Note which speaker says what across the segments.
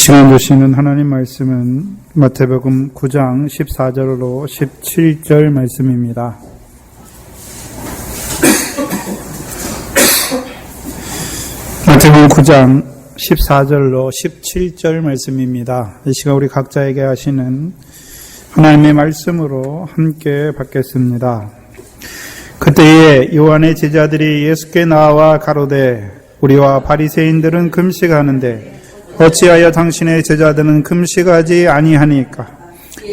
Speaker 1: 시간 주시는 하나님 말씀은 마태복음 9장 14절로 17절 말씀입니다. 마태복음 9장 14절로 17절 말씀입니다. 이 시간 우리 각자에게 하시는 하나님의 말씀으로 함께 받겠습니다. 그때에 요한의 제자들이 예수께 나와 가로되 우리와 바리새인들은 금식하는데 어찌하여 당신의 제자들은 금식하지 아니하니까?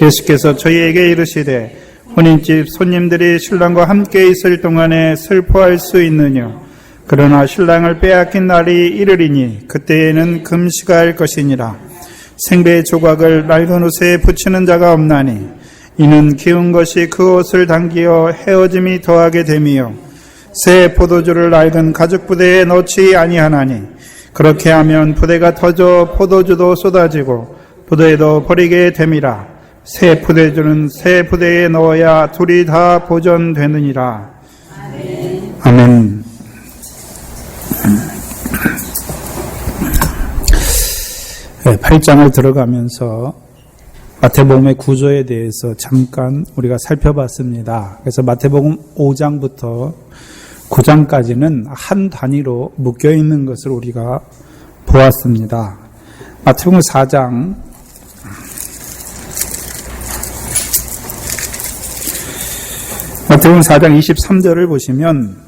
Speaker 1: 예수께서 저희에게 이르시되 혼인집 손님들이 신랑과 함께 있을 동안에 슬퍼할 수 있느냐? 그러나 신랑을 빼앗긴 날이 이르리니 그때에는 금식할 것이니라. 생배의 조각을 낡은 옷에 붙이는 자가 없나니 이는 기운 것이 그 옷을 당기어 헤어짐이 더하게 됨이요 새 포도주를 낡은 가죽 부대에 넣지 아니하나니 그렇게 하면 부대가 터져 포도주도 쏟아지고 부대도 버리게 됨이라. 새 포도주는 새 부대에 넣어야 둘이 다 보존되느니라. 아멘. 네, 8장을 들어가면서 마태복음의 구조에 대해서 잠깐 우리가 살펴봤습니다. 그래서 마태복음 5장부터 9장까지는 한 단위로 묶여있는 것을 우리가 보았습니다. 마태복음 4장 마태복음 4장 23절을 보시면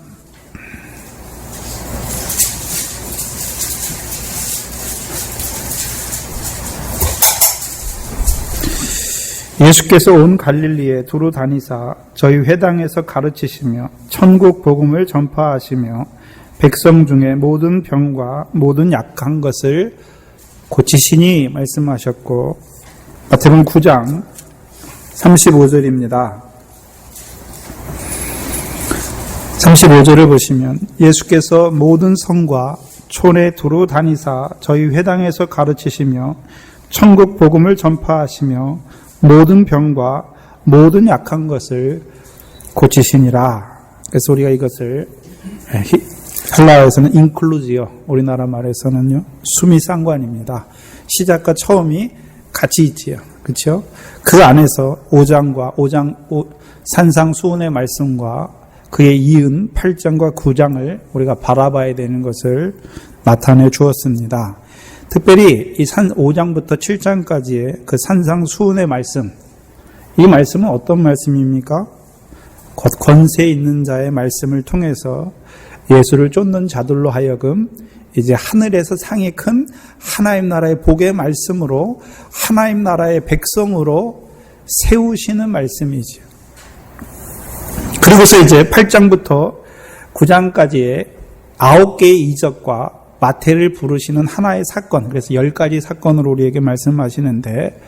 Speaker 1: 예수께서 온 갈릴리에 두루 다니사 저희 회당에서 가르치시며 천국 복음을 전파하시며 백성 중에 모든 병과 모든 약한 것을 고치시니 말씀하셨고 마태복음 9장 35절입니다. 35절을 보시면 예수께서 모든 성과 촌에 두루 다니사 저희 회당에서 가르치시며 천국 복음을 전파하시며 모든 병과 모든 약한 것을 고치시니라. 그래서 우리가 이것을 헬라어에서는 인클루지어, 우리나라 말에서는요 수미상관입니다. 시작과 처음이 같이 있지요. 그렇죠? 그 안에서 5장과 5장 산상수훈의 말씀과 그에 이은 8장과 9장을 우리가 바라봐야 되는 것을 나타내 주었습니다. 특별히 이 5장부터 7장까지의 그 산상수훈의 말씀, 이 말씀은 어떤 말씀입니까? 권세 있는 자의 말씀을 통해서 예수를 쫓는 자들로 하여금 이제 하늘에서 상이 큰 하나님 나라의 복의 말씀으로 하나님 나라의 백성으로 세우시는 말씀이죠. 그리고서 이제 8장부터 9장까지의 9개의 이적과 마태를 부르시는 하나의 사건, 그래서 10가지 사건으로 우리에게 말씀하시는데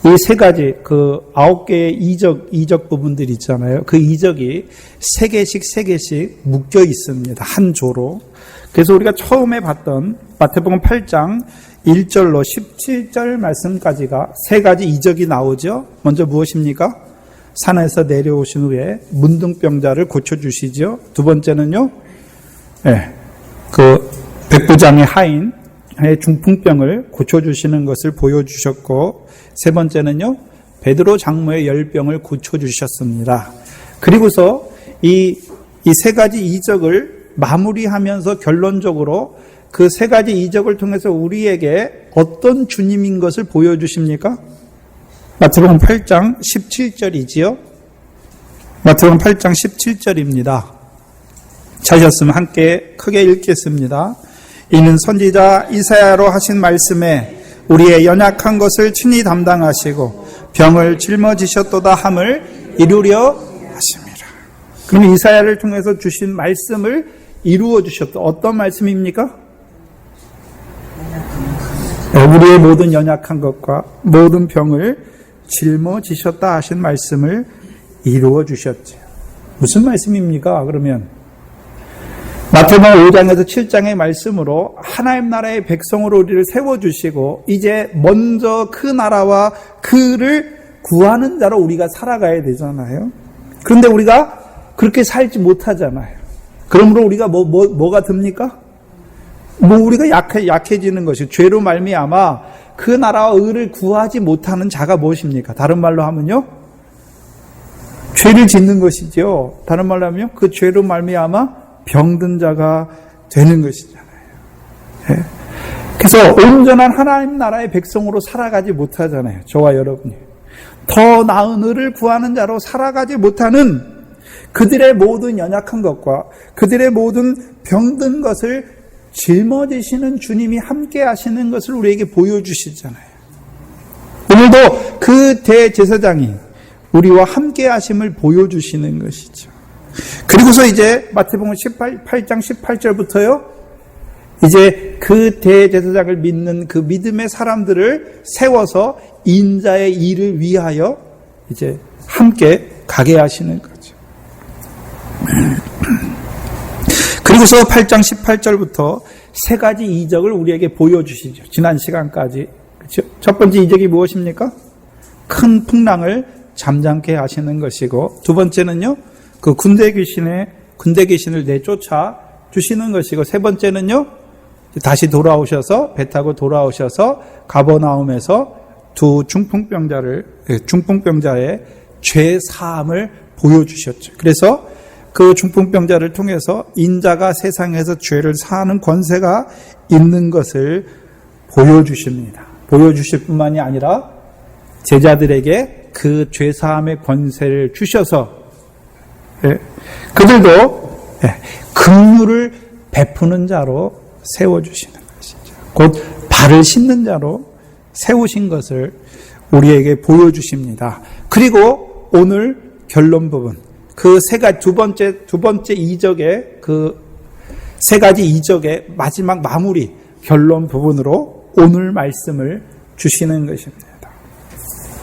Speaker 1: 이 세 가지, 그 9개의 이적 부분들이 있잖아요. 그 이적이 3개씩 묶여 있습니다. 한 조로. 그래서 우리가 처음에 봤던 마태복음 8장 1절로 17절 말씀까지가 3가지 이적이 나오죠. 먼저 무엇입니까? 산에서 내려오신 후에 문둥병자를 고쳐주시죠. 두 번째는요, 백부장의 하인의 중풍병을 고쳐주시는 것을 보여주셨고, 세 번째는요, 베드로 장모의 열병을 고쳐주셨습니다. 그리고서 이 세 가지 이적을 마무리하면서 결론적으로 그 세 가지 이적을 통해서 우리에게 어떤 주님인 것을 보여주십니까? 마태복음 8장 17절이지요. 마태복음 8장 17절입니다. 찾으셨으면 함께 크게 읽겠습니다. 이는 선지자 이사야로 하신 말씀에 우리의 연약한 것을 친히 담당하시고 병을 짊어지셨도다 함을 이루려 하심이라. 그럼 이사야를 통해서 주신 말씀을 이루어 주셨다. 어떤 말씀입니까? 우리의 모든 연약한 것과 모든 병을 짊어지셨다 하신 말씀을 이루어 주셨죠. 무슨 말씀입니까? 그러면 마태복음 5장에서 7장의 말씀으로 하나님 나라의 백성으로 우리를 세워주시고 이제 먼저 그 나라와 그를 구하는 자로 우리가 살아가야 되잖아요. 그런데 우리가 그렇게 살지 못하잖아요. 그러므로 우리가 뭐가 듭니까? 우리가 약해지는 것이 죄로 말미암아 그 나라와 의를 구하지 못하는 자가 무엇입니까? 다른 말로 하면요, 죄를 짓는 것이죠. 다른 말로 하면요, 그 죄로 말미암아 병든 자가 되는 것이잖아요. 예. 그래서 온전한 하나님 나라의 백성으로 살아가지 못하잖아요. 저와 여러분이. 더 나은 의를 구하는 자로 살아가지 못하는 그들의 모든 연약한 것과 그들의 모든 병든 것을 짊어지시는 주님이 함께 하시는 것을 우리에게 보여주시잖아요. 오늘도 그 대제사장이 우리와 함께 하심을 보여주시는 것이죠. 그리고서 이제 마태복음 8장 18절부터요, 이제 그 대제사장을 믿는 그 믿음의 사람들을 세워서 인자의 일을 위하여 이제 함께 가게 하시는 거죠. 그리고서 8장 18절부터 세 가지 이적을 우리에게 보여주시죠. 지난 시간까지. 그렇죠? 첫 번째 이적이 무엇입니까? 큰 풍랑을 잠잠케 하시는 것이고, 두 번째는요, 그 군대 귀신을 내쫓아 주시는 것이고, 세 번째는요, 다시 돌아오셔서, 배 타고 돌아오셔서 가버나움에서 두 중풍병자의 죄 사함을 보여주셨죠. 그래서 그 중풍병자를 통해서 인자가 세상에서 죄를 사하는 권세가 있는 것을 보여주십니다. 보여주실 뿐만이 아니라 제자들에게 그 죄 사함의 권세를 주셔서 그들도 긍휼을 베푸는 자로 세워주시는 것이죠. 곧 발을 씻는 자로 세우신 것을 우리에게 보여주십니다. 그리고 오늘 결론 부분, 그 두 번째 이적의 그 세 가지 이적의 마지막 마무리 결론 부분으로 오늘 말씀을 주시는 것입니다.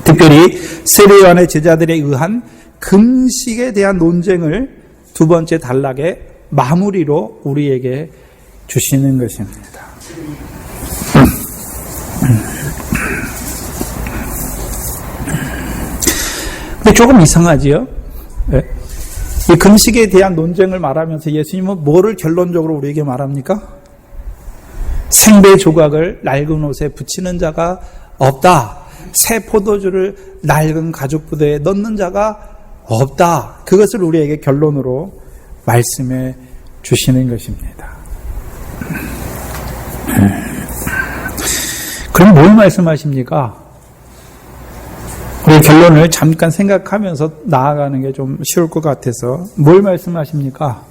Speaker 1: 특별히 세례요한의 제자들에 의한 금식에 대한 논쟁을 두 번째 단락의 마무리로 우리에게 주시는 것입니다. 근데 조금 이상하지요? 네. 이 금식에 대한 논쟁을 말하면서 예수님은 뭐를 결론적으로 우리에게 말합니까? 생배 조각을 낡은 옷에 붙이는 자가 없다. 새 포도주를 낡은 가죽 부대에 넣는 자가 없다. 그것을 우리에게 결론으로 말씀해 주시는 것입니다. 그럼 뭘 말씀하십니까? 우리 결론을 잠깐 생각하면서 나아가는 게 좀 쉬울 것 같아서 뭘 말씀하십니까?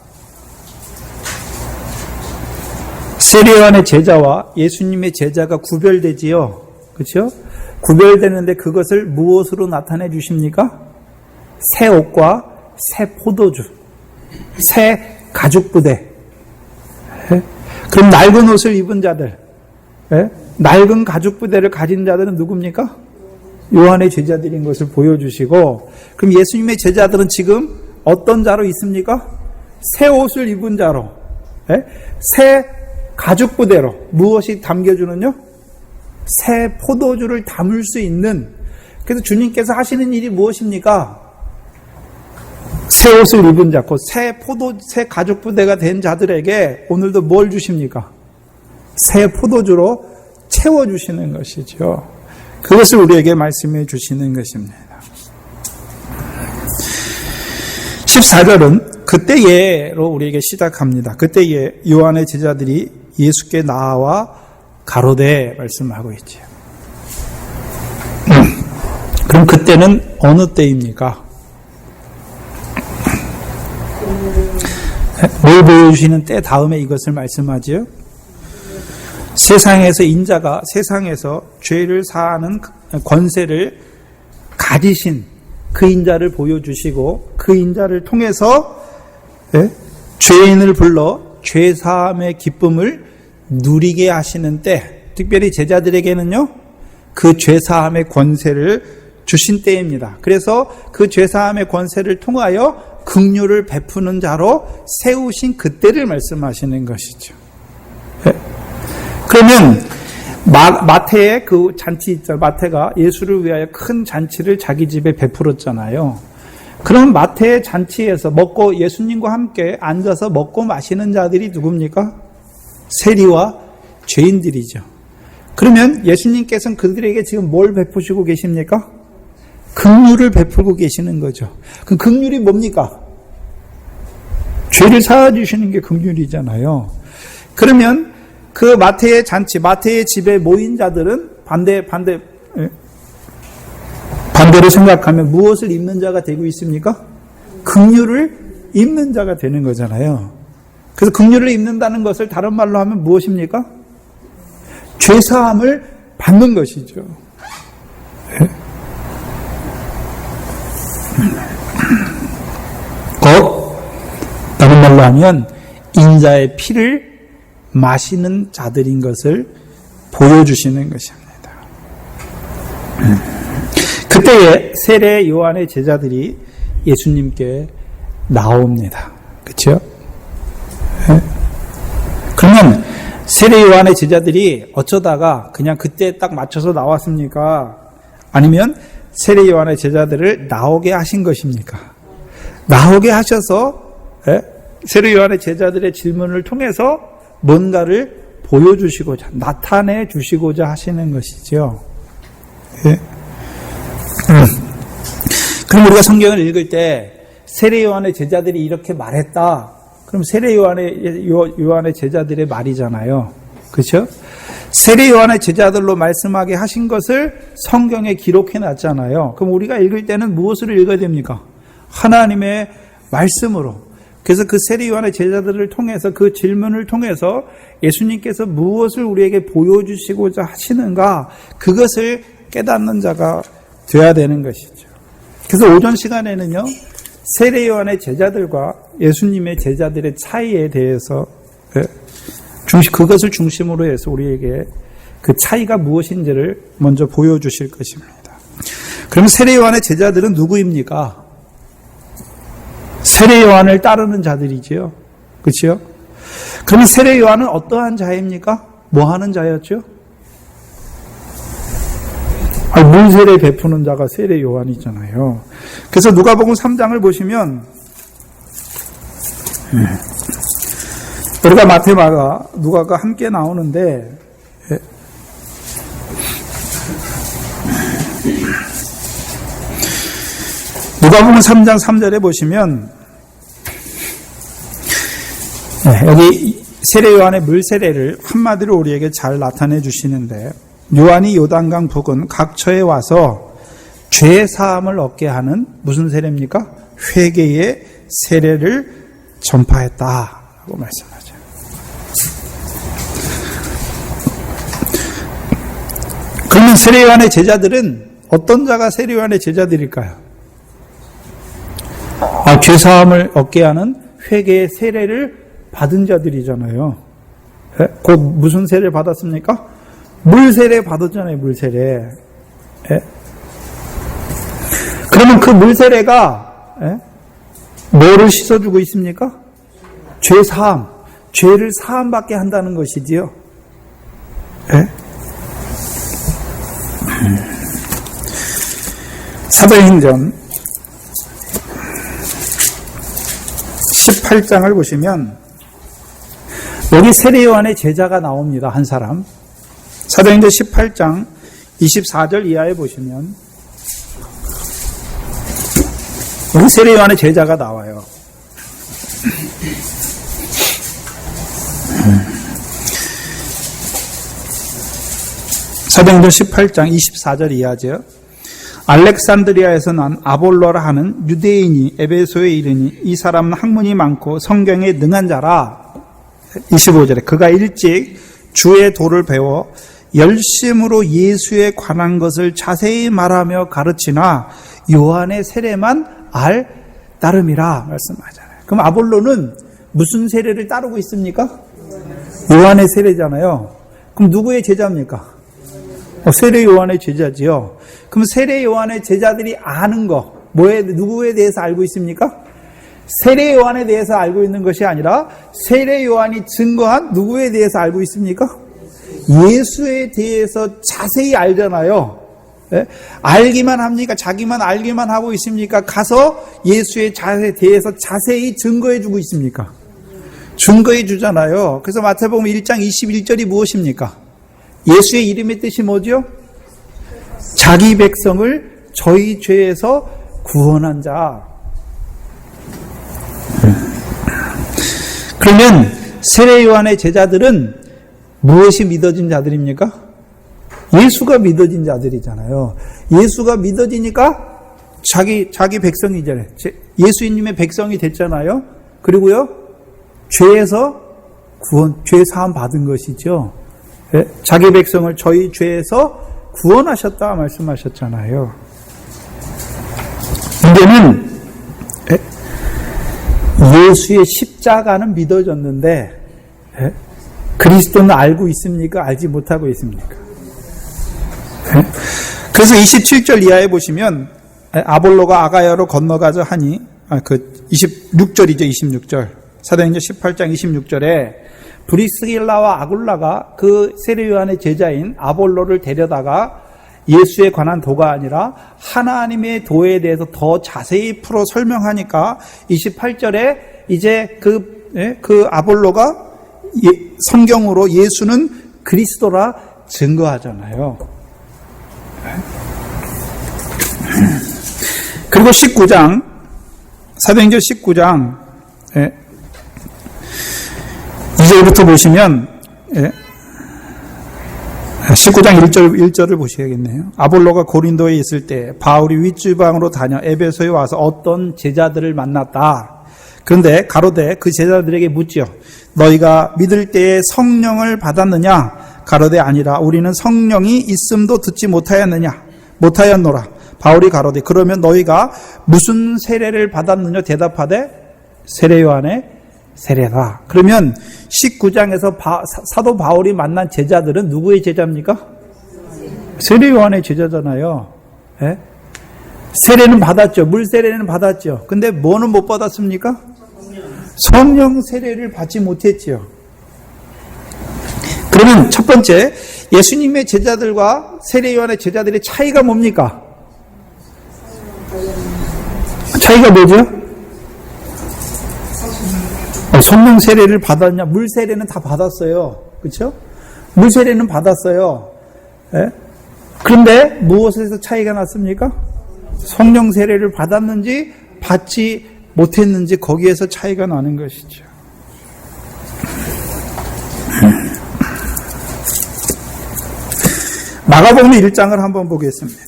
Speaker 1: 세례요한의 제자와 예수님의 제자가 구별되지요. 그렇죠? 구별되는데 그것을 무엇으로 나타내 주십니까? 새 옷과 새 포도주, 새 가죽 부대. 그럼 낡은 옷을 입은 자들, 낡은 가죽 부대를 가진 자들은 누굽니까? 요한의 제자들인 것을 보여주시고, 그럼 예수님의 제자들은 지금 어떤 자로 있습니까? 새 옷을 입은 자로, 새 가죽 부대로, 무엇이 담겨주는요? 새 포도주를 담을 수 있는, 그래서 주님께서 하시는 일이 무엇입니까? 새 옷을 입은 자, 곧 새 가죽 부대가 된 자들에게 오늘도 뭘 주십니까? 새 포도주로 채워주시는 것이죠. 그것을 우리에게 말씀해 주시는 것입니다. 14절은 그때예로 우리에게 시작합니다. 그때에 요한의 제자들이 예수께 나와 가로되 말씀하고 있죠. 그럼 그때는 어느 때입니까? 뭘 보여주시는 때 다음에 이것을 말씀하지요? 세상에서 인자가 세상에서 죄를 사하는 권세를 가지신 그 인자를 보여주시고 그 인자를 통해서 죄인을 불러 죄 사함의 기쁨을 누리게 하시는 때, 특별히 제자들에게는요 그 죄 사함의 권세를 주신 때입니다. 그래서 그 죄 사함의 권세를 통하여 긍휼을 베푸는 자로 세우신 그때를 말씀하시는 것이죠. 그러면 마태의 그 잔치 있잖아요. 마태가 예수를 위하여 큰 잔치를 자기 집에 베풀었잖아요. 그럼 마태의 잔치에서 먹고 예수님과 함께 앉아서 먹고 마시는 자들이 누굽니까? 세리와 죄인들이죠. 그러면 예수님께서는 그들에게 지금 뭘 베푸시고 계십니까? 긍휼을 베풀고 계시는 거죠. 그 긍휼이 뭡니까? 죄를 사하주시는 게 긍휼이잖아요. 그러면 그 마태의 잔치, 마태의 집에 모인 자들은 반대로 생각하면 무엇을 입는 자가 되고 있습니까? 긍휼을 입는 자가 되는 거잖아요. 그래서 긍휼을 입는다는 것을 다른 말로 하면 무엇입니까? 죄사함을 받는 것이죠. 곧 다른 말로 하면 인자의 피를 마시는 자들인 것을 보여주시는 것입니다. 그때에 세례 요한의 제자들이 예수님께 나옵니다. 그렇죠? 그러면 세례 요한의 제자들이 어쩌다가 그냥 그때 딱 맞춰서 나왔습니까? 아니면 세례 요한의 제자들을 나오게 하신 것입니까? 나오게 하셔서 세례 요한의 제자들의 질문을 통해서 뭔가를 보여주시고자, 나타내 주시고자 하시는 것이죠. 그럼 우리가 성경을 읽을 때 세례 요한의 제자들이 이렇게 말했다. 그럼 세례 요한의 제자들의 말이잖아요. 그렇죠? 세례 요한의 제자들로 말씀하게 하신 것을 성경에 기록해 놨잖아요. 그럼 우리가 읽을 때는 무엇을 읽어야 됩니까? 하나님의 말씀으로. 그래서 그 세례 요한의 제자들을 통해서 그 질문을 통해서 예수님께서 무엇을 우리에게 보여주시고자 하시는가, 그것을 깨닫는 자가 되어야 되는 것이죠. 그래서 오전 시간에는요, 세례 요한의 제자들과 예수님의 제자들의 차이에 대해서 그것을 중심으로 해서 우리에게 그 차이가 무엇인지를 먼저 보여주실 것입니다. 그럼 세례 요한의 제자들은 누구입니까? 세례 요한을 따르는 자들이지요. 그렇죠? 그러면 세례 요한은 어떠한 자입니까? 뭐 하는 자였죠? 물 세례 베푸는 자가 세례 요한이잖아요. 그래서 누가복음 3장을 보시면 우리가 마태, 마가, 누가가 함께 나오는데 누가복음 3장 3절에 보시면 여기 세례 요한의 물 세례를 한마디로 우리에게 잘 나타내 주시는데, 요한이 요단강 부근 각처에 와서 죄 사함을 얻게 하는 무슨 세례입니까? 회개의 세례를 전파했다라고 말씀하죠. 그러면 세례 요한의 제자들은 어떤 자가 세례 요한의 제자들일까요? 죄 사함을 얻게 하는 회개의 세례를 받은 자들이잖아요. 곧 무슨 세례를 받았습니까? 물 세례 받았잖아요, 물 세례. 그러면 그 물 세례가 뭐를 씻어주고 있습니까? 죄 사함, 죄를 사함받게 한다는 것이지요. 사도행전 18장을 보시면 여기 세례 요한의 제자가 나옵니다. 한 사람. 사도행전 18장 24절 이하에 보시면 여기 세례 요한의 제자가 나와요. 사도행전 18장 24절 이하죠. 알렉산드리아에서 난 아볼로라 하는 유대인이 에베소에 이르니 이 사람은 학문이 많고 성경에 능한 자라. 25절에 그가 일찍 주의 도를 배워 열심으로 예수에 관한 것을 자세히 말하며 가르치나 요한의 세례만 알 따름이라 말씀하잖아요. 그럼 아볼로는 무슨 세례를 따르고 있습니까? 요한의 세례잖아요. 그럼 누구의 제자입니까? 세례 요한의 제자지요. 그럼 세례 요한의 제자들이 아는 거, 누구에 대해서 알고 있습니까? 세례 요한에 대해서 알고 있는 것이 아니라 세례 요한이 증거한 누구에 대해서 알고 있습니까? 예수에 대해서 자세히 알잖아요. 알기만 합니까? 자기만 알기만 하고 있습니까? 가서 예수에 대해서 자세히 증거해 주고 있습니까? 증거해 주잖아요. 그래서 마태복음 1장 21절이 무엇입니까? 예수의 이름의 뜻이 뭐죠? 자기 백성을 저희 죄에서 구원한 자. 그러면 세례 요한의 제자들은 무엇이 믿어진 자들입니까? 예수가 믿어진 자들이잖아요. 예수가 믿어지니까 자기 백성이잖아요. 예수님의 백성이 됐잖아요. 그리고요, 죄에서 죄 사함 받은 것이죠. 자기 백성을 저희 죄에서 구원하셨다 말씀하셨잖아요. 문제는 예수의 십자가는 믿어졌는데 그리스도는 알고 있습니까? 알지 못하고 있습니까? 그래서 27절 이하에 보시면 아볼로가 아가야로 건너가자 하니 26절이죠. 26절 사도행전 18장 26절에 브리스길라와 아굴라가 그 세례 요한의 제자인 아볼로를 데려다가 예수에 관한 도가 아니라 하나님의 도에 대해서 더 자세히 풀어 설명하니까 28절에 이제 그 아볼로가 성경으로 예수는 그리스도라 증거하잖아요. 그리고 19장 사도행전 19장 2절부터 보시면 19장 1절을 보셔야겠네요. 아볼로가 고린도에 있을 때 바울이 윗지방으로 다녀 에베소에 와서 어떤 제자들을 만났다. 그런데 가로되 그 제자들에게 묻지요. 너희가 믿을 때에 성령을 받았느냐? 가로되 아니라 우리는 성령이 있음도 듣지 못하였노라. 바울이 가로되 그러면 너희가 무슨 세례를 받았느냐? 대답하되 세례 요한의 세례다. 그러면 19장에서 사도 바울이 만난 제자들은 누구의 제자입니까? 세례 요한의 제자잖아요. 예? 세례는 받았죠. 물 세례는 받았죠. 근데 뭐는 못 받았습니까? 성령 세례를 받지 못했지요. 그러면 첫 번째, 예수님의 제자들과 세례 요한의 제자들의 차이가 뭡니까? 차이가 뭐죠? 성령 세례를 받았냐? 물 세례는 다 받았어요. 그렇죠? 물 세례는 받았어요. 예? 그런데 무엇에서 차이가 났습니까? 성령 세례를 받았는지 받지 못했는지 거기에서 차이가 나는 것이죠. 마가복음 1장을 한번 보겠습니다.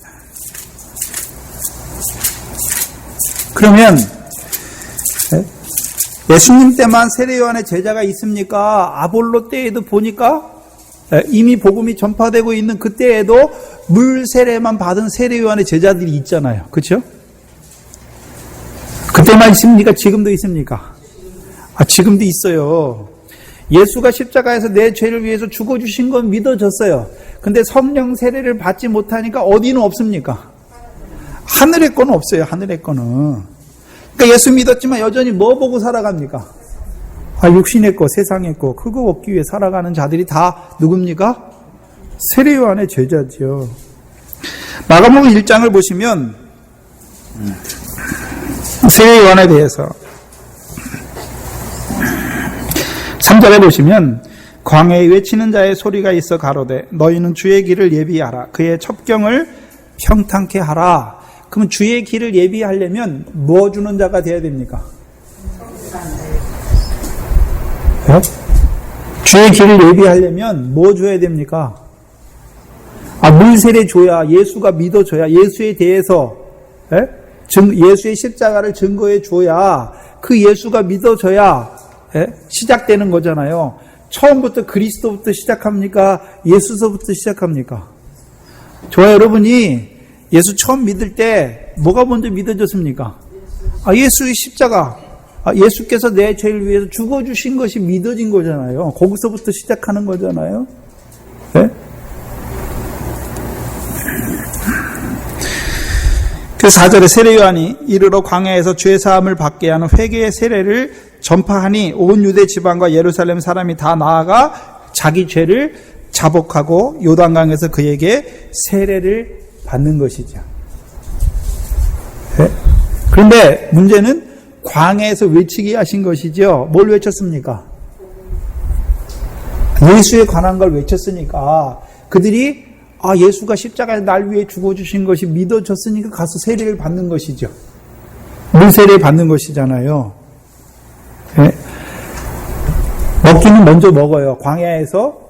Speaker 1: 그러면 예수님 때만 세례 요한의 제자가 있습니까? 아볼로 때에도 보니까 이미 복음이 전파되고 있는 그때에도 물 세례만 받은 세례 요한의 제자들이 있잖아요. 그렇죠? 그때만 있습니까? 지금도 있습니까? 지금도 있어요. 예수가 십자가에서 내 죄를 위해서 죽어주신 건 믿어졌어요. 근데 성령 세례를 받지 못하니까 어디는 없습니까? 하늘의 거는 없어요. 하늘의 거는. 그러니까 예수 믿었지만 여전히 뭐 보고 살아갑니까? 육신의 거, 세상의 거, 그거 얻기 위해 살아가는 자들이 다 누굽니까? 세례 요한의 제자지요. 마가복음 1장을 보시면 세례 요한에 대해서 3절에 보시면 광야에 외치는 자의 소리가 있어 가로되 너희는 주의 길을 예비하라. 그의 첩경을 평탄케 하라. 그러면 주의 길을 예비하려면 뭐 주는 자가 돼야 됩니까? 네? 주의 길을 예비하려면 뭐 줘야 됩니까? 물세례 줘야, 예수가 믿어줘야, 예수에 대해서 예수의 십자가를 증거해 줘야, 그 예수가 믿어져야 시작되는 거잖아요. 처음부터 그리스도부터 시작합니까? 예수서부터 시작합니까? 저와 여러분이 예수 처음 믿을 때 뭐가 먼저 믿어졌습니까? 예수의 십자가, 예수께서 내 죄를 위해서 죽어주신 것이 믿어진 거잖아요. 거기서부터 시작하는 거잖아요. 네? 그 4절에 세례 요한이 이르러 광야에서 죄 사함을 받게 하는 회개의 세례를 전파하니 온 유대 지방과 예루살렘 사람이 다 나아가 자기 죄를 자복하고 요단강에서 그에게 세례를 받는 것이죠. 네? 그런데 문제는 광야에서 외치게 하신 것이죠. 뭘 외쳤습니까? 예수에 관한 걸 외쳤으니까 그들이 예수가 십자가에 날 위해 죽어주신 것이 믿어졌으니까 가서 세례를 받는 것이죠. 물세례 받는 것이잖아요. 네. 먹기는 먼저 먹어요. 광야에서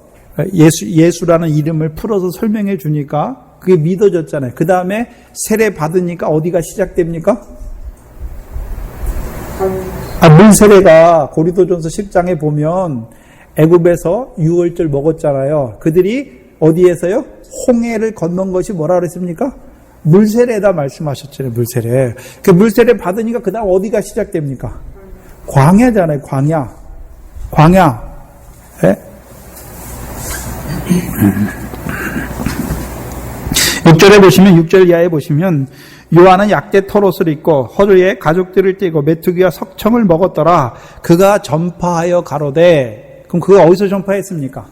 Speaker 1: 예수라는 이름을 풀어서 설명해 주니까 그게 믿어졌잖아요. 그 다음에 세례 받으니까 어디가 시작됩니까? 물세례가 고린도전서 10장에 보면 애굽에서 유월절 먹었잖아요. 그들이 어디에서요? 홍해를 건넌 것이 뭐라 그랬습니까? 물세례다 말씀하셨잖아요. 물세례. 그 물세례 받으니까 그 다음 어디가 시작됩니까? 광야잖아요. 광야. 네? 6절에 보시면 6절 이하에 보시면 요한은 약대 털옷을 입고 허리에 가죽들을 띠고 메뚜기와 석청을 먹었더라. 그가 전파하여 가로되. 그럼 그가 어디서 전파했습니까?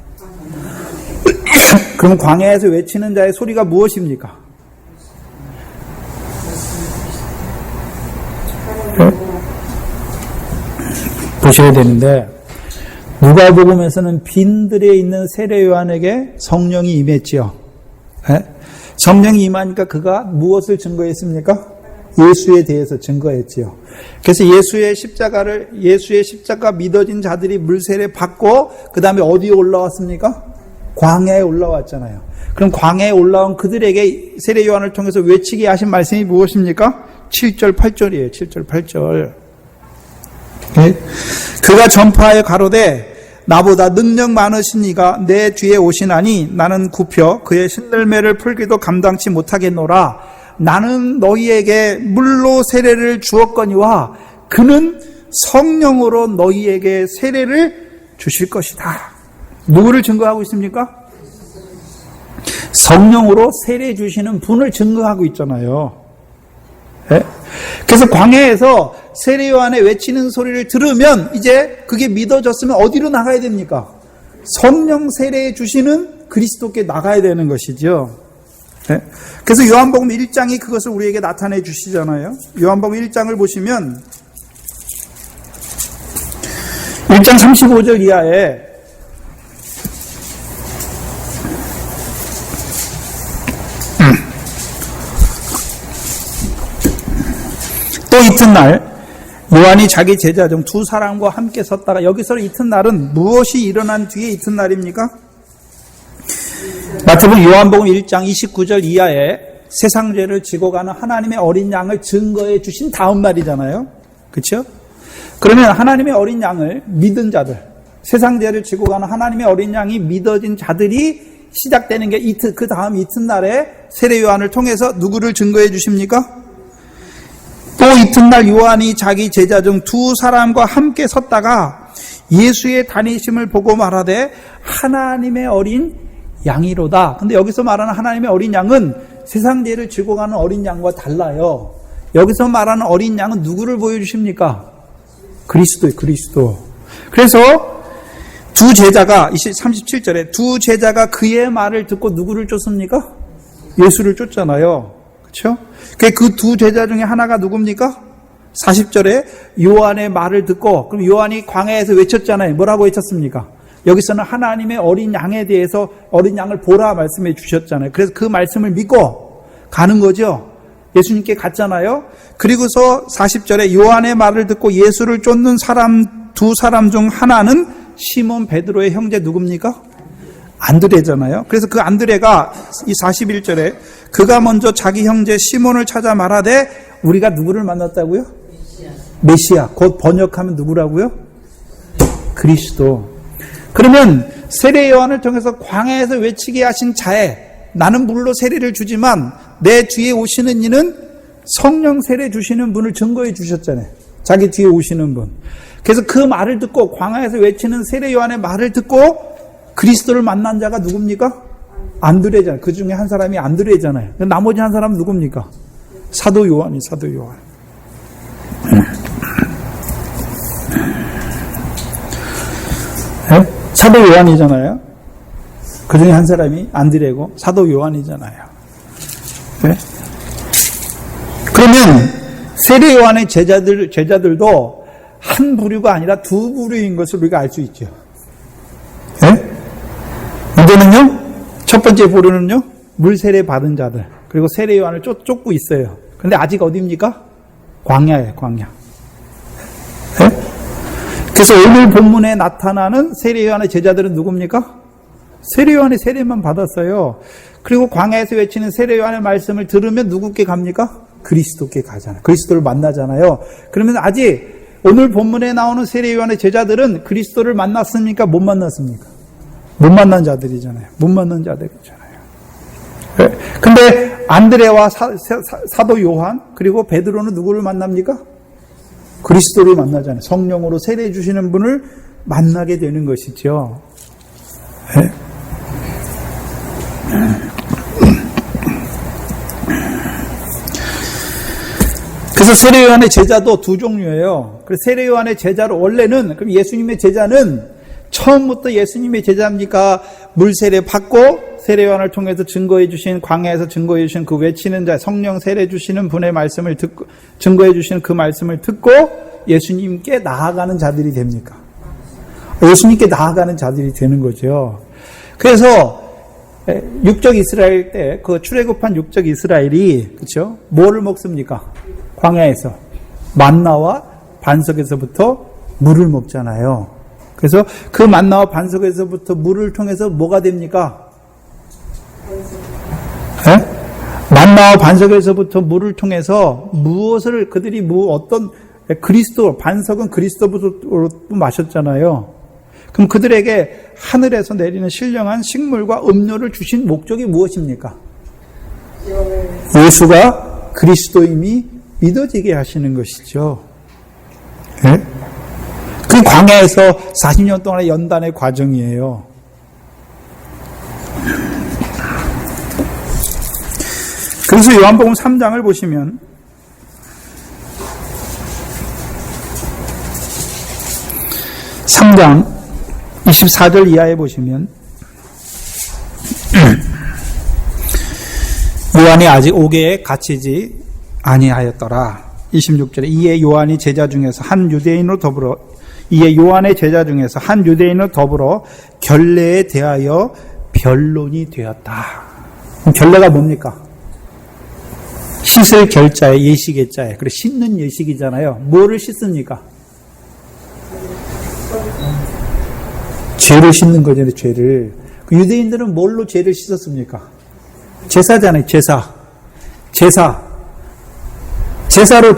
Speaker 1: 그럼 광야에서 외치는 자의 소리가 무엇입니까? 네? 보셔야 되는데 누가복음에서는 빈들에 있는 세례 요한에게 성령이 임했지요. 네? 성령이 임하니까 그가 무엇을 증거했습니까? 예수에 대해서 증거했지요. 그래서 예수의 십자가 믿어진 자들이 물세례 받고 그 다음에 어디에 올라왔습니까? 광야에 올라왔잖아요. 그럼 광야에 올라온 그들에게 세례 요한을 통해서 외치게 하신 말씀이 무엇입니까? 7절 8절이에요. 7절 8절. 네? 그가 전파하여 가로되 나보다 능력 많으신 이가 내 뒤에 오시나니 나는 굽혀 그의 신들매를 풀기도 감당치 못하겠노라. 나는 너희에게 물로 세례를 주었거니와 그는 성령으로 너희에게 세례를 주실 것이다. 누구를 증거하고 있습니까? 성령으로 세례 주시는 분을 증거하고 있잖아요. 네? 그래서 광야에서 세례 요한의 외치는 소리를 들으면 이제 그게 믿어졌으면 어디로 나가야 됩니까? 성령 세례 주시는 그리스도께 나가야 되는 것이죠. 네? 그래서 요한복음 1장이 그것을 우리에게 나타내 주시잖아요. 요한복음 1장을 보시면 1장 35절 이하에 또 이튿날 요한이 자기 제자 중 두 사람과 함께 섰다가 여기서 이튿날은 무엇이 일어난 뒤에 이튿날입니까? 마태복음 요한복음 1장 29절 이하에 세상 죄를 지고 가는 하나님의 어린 양을 증거해 주신 다음 날이잖아요. 그렇죠? 그러면 하나님의 어린 양을 믿은 자들, 세상 죄를 지고 가는 하나님의 어린 양이 믿어진 자들이 시작되는 게 그 다음 이튿날에 세례 요한을 통해서 누구를 증거해 주십니까? 또 이튿날 요한이 자기 제자 중 두 사람과 함께 섰다가 예수의 다니심을 보고 말하되 하나님의 어린 양이로다. 근데 여기서 말하는 하나님의 어린 양은 세상 죄를 지고 가는 어린 양과 달라요. 여기서 말하는 어린 양은 누구를 보여주십니까? 그리스도. 그래서 두 제자가 37절에 두 제자가 그의 말을 듣고 누구를 쫓습니까? 예수를 쫓잖아요. 그렇죠? 그 두 제자 중에 하나가 누굽니까? 40절에 요한의 말을 듣고, 그럼 요한이 광야에서 외쳤잖아요. 뭐라고 외쳤습니까? 여기서는 하나님의 어린 양에 대해서 어린 양을 보라 말씀해 주셨잖아요. 그래서 그 말씀을 믿고 가는 거죠. 예수님께 갔잖아요. 그리고서 40절에 요한의 말을 듣고 예수를 쫓는 두 사람 중 하나는 시몬 베드로의 형제 누굽니까? 안드레잖아요. 그래서 그 안드레가 이 41절에 그가 먼저 자기 형제 시몬을 찾아 말하되 우리가 누구를 만났다고요? 메시아. 곧 번역하면 누구라고요? 그리스도. 그러면 세례 요한을 통해서 광야에서 외치게 하신 자에 나는 물로 세례를 주지만 내 뒤에 오시는 이는 성령 세례 주시는 분을 증거해 주셨잖아요. 자기 뒤에 오시는 분. 그래서 그 말을 듣고 광야에서 외치는 세례 요한의 말을 듣고 그리스도를 만난 자가 누굽니까? 안드레잖아요. 그 중에 한 사람이 안드레잖아요. 나머지 한 사람은 누굽니까? 사도 요한. 네? 사도 요한이잖아요. 그 중에 한 사람이 안드레고 사도 요한이잖아요. 네? 그러면 세례 요한의 제자들도 한 부류가 아니라 두 부류인 것을 우리가 알 수 있죠. 네? 문제는요, 첫 번째 부류는요, 물 세례 받은 자들, 그리고 세례 요한을 쫓고 있어요. 근데 아직 어디입니까? 광야예요, 광야. 네? 그래서 오늘 본문에 나타나는 세례 요한의 제자들은 누굽니까? 세례 요한의 세례만 받았어요. 그리고 광야에서 외치는 세례 요한의 말씀을 들으면 누구께 갑니까? 그리스도께 가잖아요. 그리스도를 만나잖아요. 그러면 아직 오늘 본문에 나오는 세례 요한의 제자들은 그리스도를 만났습니까? 못 만났습니까? 못 만난 자들이잖아요. 못 만난 자들이잖아요. 네. 근데 안드레와 사도 요한 그리고 베드로는 누구를 만납니까? 그리스도를 만나잖아요. 성령으로 세례해 주시는 분을 만나게 되는 것이죠. 네. 그래서 세례 요한의 제자도 두 종류예요. 그래서 세례 요한의 제자로 원래는 그럼 예수님의 제자는 처음부터 예수님의 제자입니까? 물 세례 받고 세례 요한을 통해서 증거해 주신 광야에서 증거해 주신 그 외치는 자 성령 세례 주시는 분의 말씀을 듣고 증거해 주시는 그 말씀을 듣고 예수님께 나아가는 자들이 됩니까? 예수님께 나아가는 자들이 되는 거죠. 그래서 육적 이스라엘 때 그 출애굽한 육적 이스라엘이 그렇죠? 뭐를 먹습니까? 광야에서 만나와 반석에서부터 물을 먹잖아요. 그래서 그 만나와 반석에서부터 물을 통해서 뭐가 됩니까? 네? 만나와 반석에서부터 물을 통해서 무엇을 그들이 어떤 그리스도 반석은 그리스도부터 마셨잖아요. 그럼 그들에게 하늘에서 내리는 신령한 식물과 음료를 주신 목적이 무엇입니까? 예수가 그리스도임이 믿어지게 하시는 것이죠. 네? 그 광야에서 40년 동안의 연단의 과정이에요. 그래서 요한복음 3장을 보시면 3장 24절 이하에 보시면 요한이 아직 옥에 갇히지 아니하였더라. 26절에 이에 요한의 제자 중에서 한 유대인으로 더불어 결례에 대하여 변론이 되었다. 그럼 결례가 뭡니까? 씻을 결자에 예식의 그래 씻는 예식이잖아요. 뭐를 씻습니까? 죄를 씻는 거잖아요. 죄를. 그 유대인들은 뭘로 죄를 씻었습니까? 제사잖아요. 제사로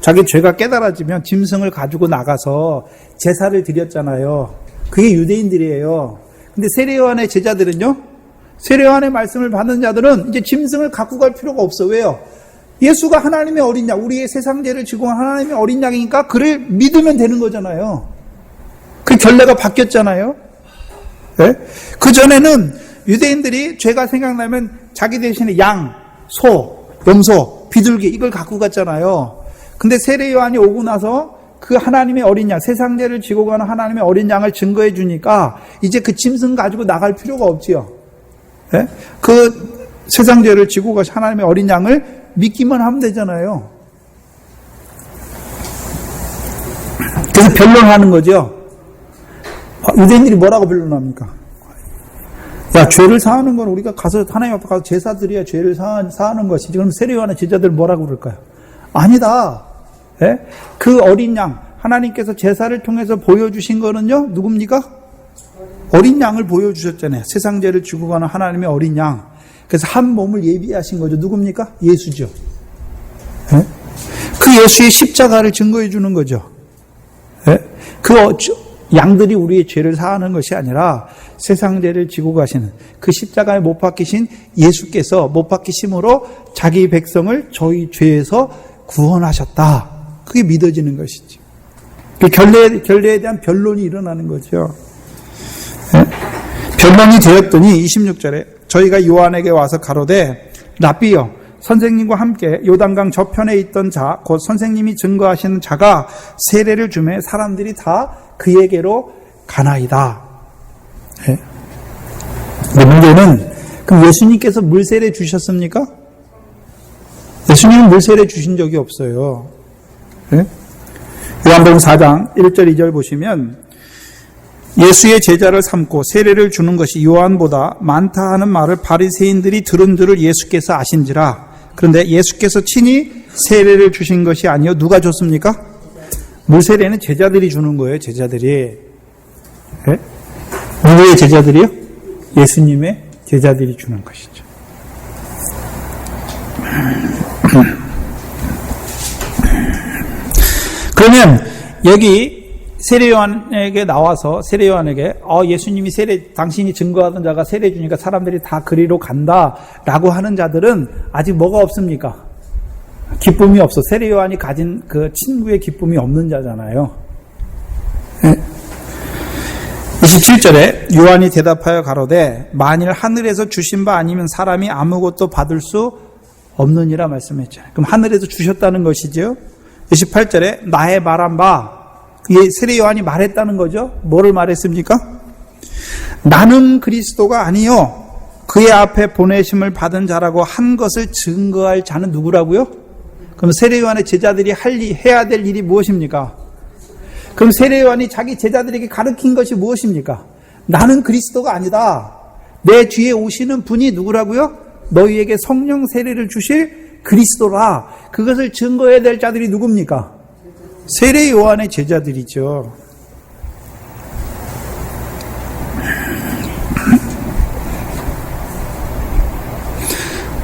Speaker 1: 자기 죄가 깨달아지면 짐승을 가지고 나가서 제사를 드렸잖아요. 그게 유대인들이에요. 근데 세례 요한의 제자들은요? 세례 요한의 말씀을 받는 자들은 이제 짐승을 갖고 갈 필요가 없어. 왜요? 예수가 하나님의 어린 양, 우리의 세상 죄를 지고 하나님의 어린 양이니까 그를 믿으면 되는 거잖아요. 그 결례가 바뀌었잖아요. 네? 그전에는 유대인들이 죄가 생각나면 자기 대신에 양, 소, 염소, 비둘기 이걸 갖고 갔잖아요. 근데 세례 요한이 오고 나서 그 하나님의 어린 양, 세상 죄를 지고 가는 하나님의 어린 양을 증거해 주니까 이제 그 짐승 가지고 나갈 필요가 없지요. 네? 그 세상 죄를 지고 가신 하나님의 어린 양을 믿기만 하면 되잖아요. 그래서 변론하는 거죠. 유대인들이 뭐라고 변론합니까? 야, 죄를 사하는 건 우리가 가서 하나님 앞에 가서 제사 드려야 죄를 사하는 것이지. 그럼 세례 요한의 제자들 뭐라고 그럴까요? 아니다. 예? 그 어린 양, 하나님께서 제사를 통해서 보여주신 거는요, 누굽니까? 어린 양을 보여주셨잖아요. 세상 죄를 지고 가는 하나님의 어린 양. 그래서 한 몸을 예비하신 거죠. 누굽니까? 예수죠. 예? 그 예수의 십자가를 증거해 주는 거죠. 예? 그 양들이 우리의 죄를 사하는 것이 아니라 세상 죄를 지고 가시는 그 십자가에 못 박히신 예수께서 못 박히심으로 자기 백성을 저희 죄에서 구원하셨다. 그게 믿어지는 것이죠. 그 결례에 대한 변론이 일어나는 거죠. 네? 변론이 되었더니 26절에 저희가 요한에게 와서 가로되 랍비여 선생님과 함께 요단강 저편에 있던 자 곧 선생님이 증거하시는 자가 세례를 주매 사람들이 다 그에게로 가나이다. 네. 문제는 그럼 예수님께서 물세례 주셨습니까? 예수님은 물세례 주신 적이 없어요. 네? 요한복음 4장 1절 2절 보시면 예수의 제자를 삼고 세례를 주는 것이 요한보다 많다 하는 말을 바리새인들이 들은 줄을 예수께서 아신지라. 그런데 예수께서 친히 세례를 주신 것이 아니요 누가 줬습니까? 물세례는 제자들이 주는 거예요. 제자들이. 네? 누구의 제자들이요? 예수님의 제자들이 주는 것이죠. 그러면 여기 세례요한에게 나와서 세례요한에게 예수님이 당신이 증거하던 자가 세례 주니까 사람들이 다 그리로 간다라고 하는 자들은 아직 뭐가 없습니까? 기쁨이 없어. 세례요한이 가진 그 친구의 기쁨이 없는 자잖아요. 27절에 요한이 대답하여 가로되 만일 하늘에서 주신 바 아니면 사람이 아무것도 받을 수 없느니라 말씀했잖아요. 그럼 하늘에서 주셨다는 것이죠. 28절에 나의 말한 바, 세례 요한이 말했다는 거죠. 뭐를 말했습니까? 나는 그리스도가 아니요 그의 앞에 보내심을 받은 자라고 한 것을 증거할 자는 누구라고요? 그럼 세례 요한의 제자들이 해야 될 일이 무엇입니까? 그럼 세례 요한이 자기 제자들에게 가르친 것이 무엇입니까? 나는 그리스도가 아니다. 내 뒤에 오시는 분이 누구라고요? 너희에게 성령 세례를 주실 그리스도라. 그것을 증거해야 될 자들이 누굽니까? 세례 요한의 제자들이죠.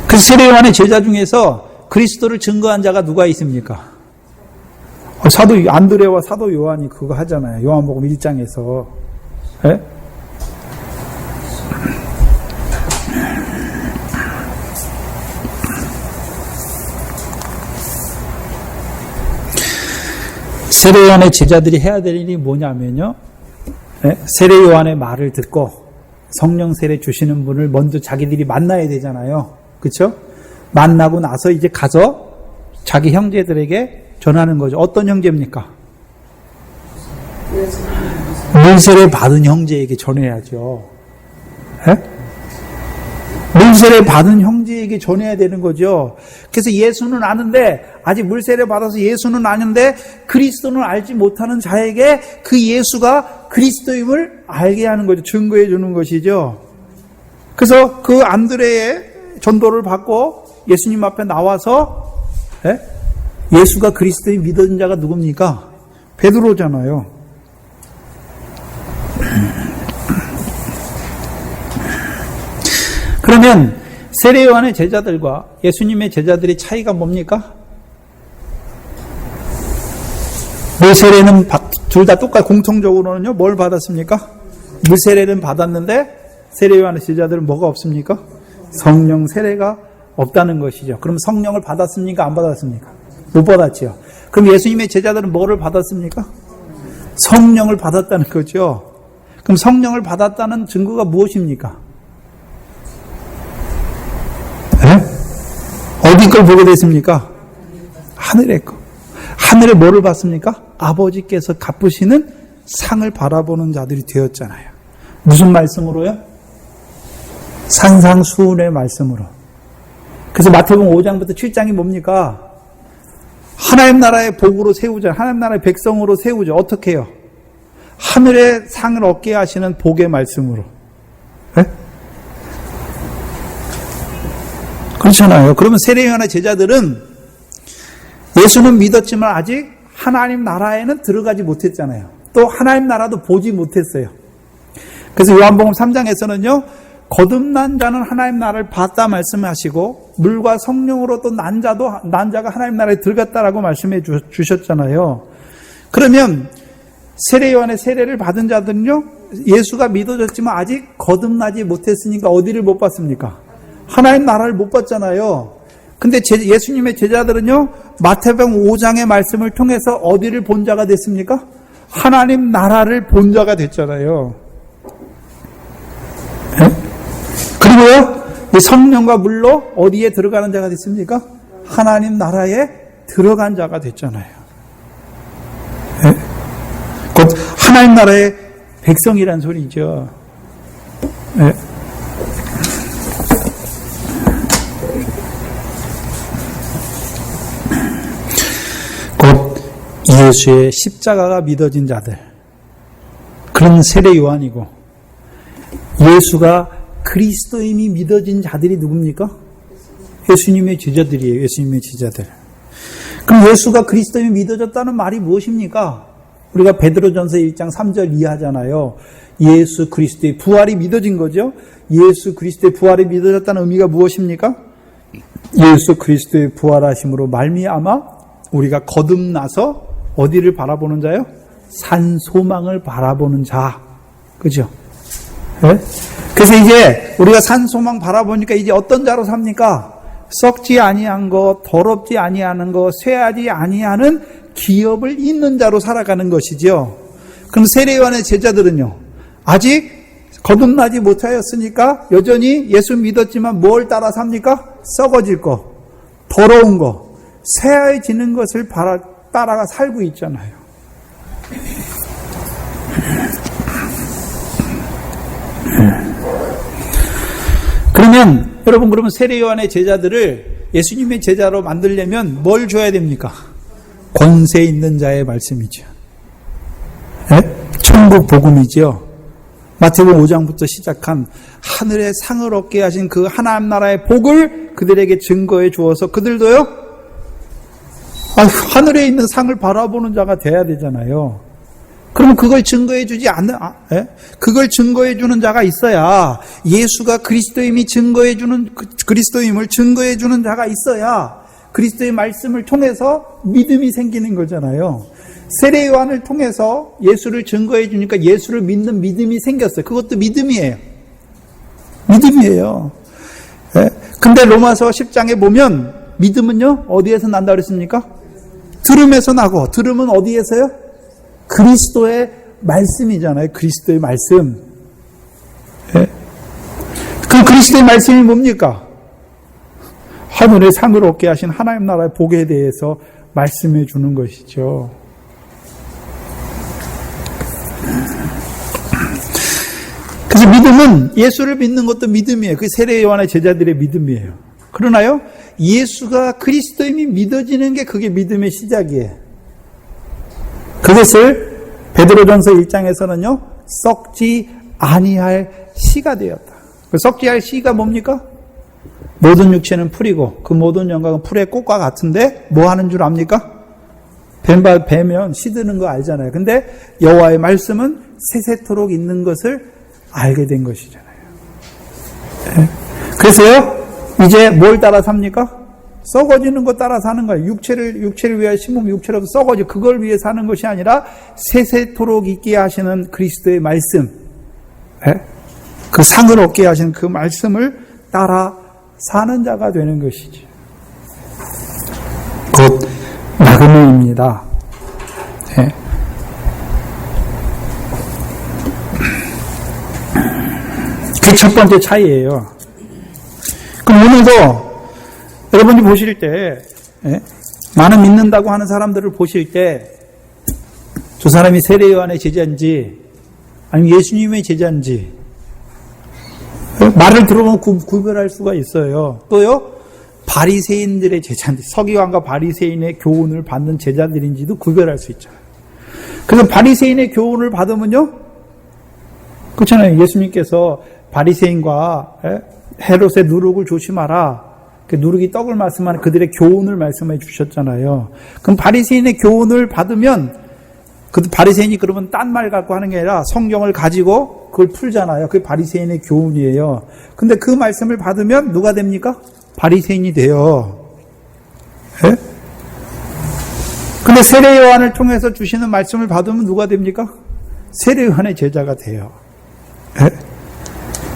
Speaker 1: 그 세례 요한의 제자 중에서 그리스도를 증거한 자가 누가 있습니까? 사도 안드레와 사도 요한이 그거 하잖아요. 요한복음 1장에서. 네? 세례 요한의 제자들이 해야 될 일이 뭐냐면요. 네? 세례 요한의 말을 듣고 성령 세례 주시는 분을 먼저 자기들이 만나야 되잖아요. 그렇죠? 만나고 나서 이제 가서 자기 형제들에게 전하는 거죠. 어떤 형제입니까? 물세례 받은 형제에게 전해야죠. 네? 물세례 받은 형제에게 전해야 되는 거죠. 그래서 예수는 아는데, 아직 물세례 받아서 예수는 아는데 그리스도는 알지 못하는 자에게 그 예수가 그리스도임을 알게 하는 거죠. 증거해 주는 것이죠. 그래서 그 안드레의 전도를 받고 예수님 앞에 나와서 예수가 그리스도인 믿어진 자가 누굽니까? 베드로잖아요. 그러면 세례 요한의 제자들과 예수님의 제자들의 차이가 뭡니까? 물세례는 둘 다 똑같이 공통적으로는요. 뭘 받았습니까? 물세례는 받았는데 세례 요한의 제자들은 뭐가 없습니까? 성령 세례가 없다는 것이죠. 그럼 성령을 받았습니까? 안 받았습니까? 못 받았지요. 그럼 예수님의 제자들은 뭐를 받았습니까? 성령을 받았다는 거죠. 그럼 성령을 받았다는 증거가 무엇입니까? 어디 걸 보게 됐습니까? 하늘의 거. 하늘에 뭐를 봤습니까? 아버지께서 갚으시는 상을 바라보는 자들이 되었잖아요. 무슨 말씀으로요? 산상수훈의 말씀으로. 그래서 마태복음 5장부터 7장이 뭡니까? 하나님 나라의 복으로 세우자. 하나님 나라의 백성으로 세우자. 어떻게 해요? 하늘의 상을 얻게 하시는 복의 말씀으로. 네? 그렇잖아요. 그러면 세례 요한의 제자들은 예수는 믿었지만 아직 하나님 나라에는 들어가지 못했잖아요. 또 하나님 나라도 보지 못했어요. 그래서 요한복음 3장에서는요. 거듭난 자는 하나님 나라를 봤다 말씀하시고 물과 성령으로 또 난 자가 하나님 나라에 들어갔다라고 말씀해 주셨잖아요. 그러면 세례 요한의 세례를 받은 자들은요. 예수가 믿어졌지만 아직 거듭나지 못했으니까 어디를 못 봤습니까? 하나님 나라를 못 봤잖아요. 근데 예수님의 제자들은요. 마태복음 5장의 말씀을 통해서 어디를 본 자가 됐습니까? 하나님 나라를 본 자가 됐잖아요. 네? 그리고요. 이 성령과 물로 어디에 들어가는 자가 됐습니까? 하나님 나라에 들어간 자가 됐잖아요. 네? 곧 하나님 나라의 백성이란 소리죠. 네? 곧 예수의 십자가가 믿어진 자들. 그런 세례 요한이고, 예수가 그리스도임이 믿어진 자들이 누굽니까? 예수님의 제자들이에요. 예수님의 제자들. 그럼 예수가 그리스도임이 믿어졌다는 말이 무엇입니까? 우리가 베드로전서 1장 3절 이해하잖아요. 예수 그리스도의 부활이 믿어진 거죠. 예수 그리스도의 부활이 믿어졌다는 의미가 무엇입니까? 예수 그리스도의 부활하심으로 말미암아 우리가 거듭나서 어디를 바라보는 자요? 산 소망을 바라보는 자. 그죠? 네? 그래서 이제 우리가 산 소망 바라보니까 이제 어떤 자로 삽니까? 썩지 아니한 것, 더럽지 아니하는 것, 쇠하지 아니하는 기업을 잇는 자로 살아가는 것이죠. 그럼 세례요한의 제자들은요, 아직 거듭나지 못하였으니까 여전히 예수 믿었지만 뭘 따라 삽니까? 썩어질 것, 더러운 것, 쇠해지는 것을 따라가 살고 있잖아요. 그러면 세례요한의 제자들을 예수님의 제자로 만들려면 뭘 줘야 됩니까? 권세 있는 자의 말씀이죠. 네? 천국 복음이죠. 마태복음 5장부터 시작한 하늘의 상을 얻게 하신 그 하나님 나라의 복을 그들에게 증거해 주어서 그들도요, 하늘에 있는 상을 바라보는 자가 돼야 되잖아요. 그러면 그걸 증거해 주지 않는, 그걸 증거해 주는 자가 있어야, 예수가 그리스도임이 증거해 주는, 그리스도임을 증거해 주는 자가 있어야 그리스도의 말씀을 통해서 믿음이 생기는 거잖아요. 세례 요한을 통해서 예수를 증거해 주니까 예수를 믿는 믿음이 생겼어요. 그것도 믿음이에요. 믿음이에요. 근데 로마서 10장에 보면 믿음은요, 어디에서 난다 그랬습니까? 들음에서 나고, 들음은 어디에서요? 그리스도의 말씀이잖아요. 그리스도의 말씀. 그 그리스도의 말씀이 뭡니까? 하늘의 상을 얻게 하신 하나님 나라의 복에 대해서 말씀해 주는 것이죠. 그래서 믿음은, 예수를 믿는 것도 믿음이에요. 그 세례 요한의 제자들의 믿음이에요. 그러나요, 예수가 그리스도임이 믿어지는 게 그게 믿음의 시작이에요. 그것을 베드로전서 1장에서는요, 썩지 아니할 씨가 되었다. 썩지 할 씨가 뭡니까? 모든 육체는 풀이고 그 모든 영광은 풀의 꽃과 같은데 뭐 하는 줄 압니까? 뱀바 베면 시드는 거 알잖아요. 근데 여호와의 말씀은 세세토록 있는 것을 알게 된 것이잖아요. 그래서요, 이제 뭘 따라 삽니까? 썩어지는 것 따라 사는 거예요. 육체를 위하여 심으면 육체로도 썩어지. 그걸 위해 사는 것이 아니라 세세토록 있게 하시는 그리스도의 말씀, 그 상을 얻게 하시는 그 말씀을 따라 사는 자가 되는 것이죠. 곧 나그네입니다. 그게 첫 번째 차이예요. 그럼 오늘도 여러분이 보실 때, 나는 믿는다고 하는 사람들을 보실 때, 저 사람이 세례 요한의 제자인지, 아니면 예수님의 제자인지, 말을 들어보면 구별할 수가 있어요. 또요, 바리새인들의 제자인지, 서기관과 바리새인의 교훈을 받는 제자들인지도 구별할 수 있잖아요. 그래서 바리새인의 교훈을 받으면요, 그렇잖아요. 예수님께서 바리새인과 헤롯의 누룩을 조심하라. 그 누룩이 떡을 말씀하는 그들의 교훈을 말씀해 주셨잖아요. 그럼 바리새인의 교훈을 받으면, 그 바리새인이 그러면 딴 말 갖고 하는 게 아니라 성경을 가지고 그걸 풀잖아요. 그게 바리새인의 교훈이에요. 근데 그 말씀을 받으면 누가 됩니까? 바리새인이 돼요. 근데 세례 요한을 통해서 주시는 말씀을 받으면 누가 됩니까? 세례 요한의 제자가 돼요.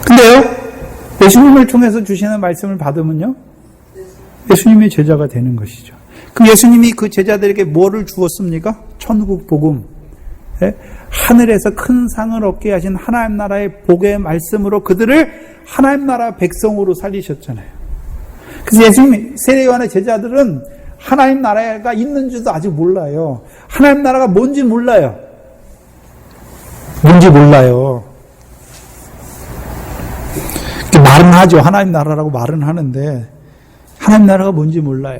Speaker 1: 근데요, 예수님을 통해서 주시는 말씀을 받으면요, 예수님의 제자가 되는 것이죠. 그럼 예수님이 그 제자들에게 뭐를 주었습니까? 천국 복음. 하늘에서 큰 상을 얻게 하신 하나님 나라의 복의 말씀으로 그들을 하나님 나라 백성으로 살리셨잖아요. 그래서 예수님, 세례 요한의 제자들은 하나님 나라가 있는 줄도 아직 몰라요. 하나님 나라가 뭔지 몰라요. 뭔지 몰라요. 말은 하죠. 하나님 나라라고 말은 하는데 하나님 나라가 뭔지 몰라요.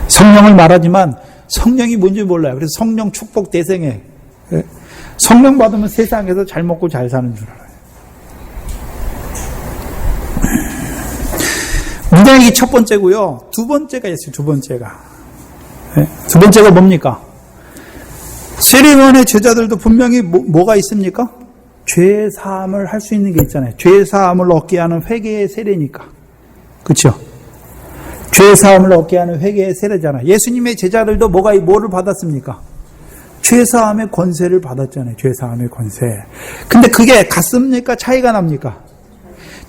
Speaker 1: 성령을 말하지만 성령이 뭔지 몰라요. 그래서 성령 축복 대성회 성령 받으면 세상에서 잘 먹고 잘 사는 줄 알아요. 문장이 첫 번째고요. 두 번째가 있어요. 두 번째가. 두 번째가 뭡니까? 세례요한의 제자들도 분명히 뭐가 있습니까? 죄 사함을 할 수 있는 게 있잖아요. 죄 사함을 얻게 하는 회개의 세례니까. 그렇죠? 죄 사함을 얻게 하는 회개의 세례잖아요. 예수님의 제자들도 뭐를 받았습니까? 죄 사함의 권세를 받았잖아요. 죄 사함의 권세. 근데 그게 같습니까? 차이가 납니까?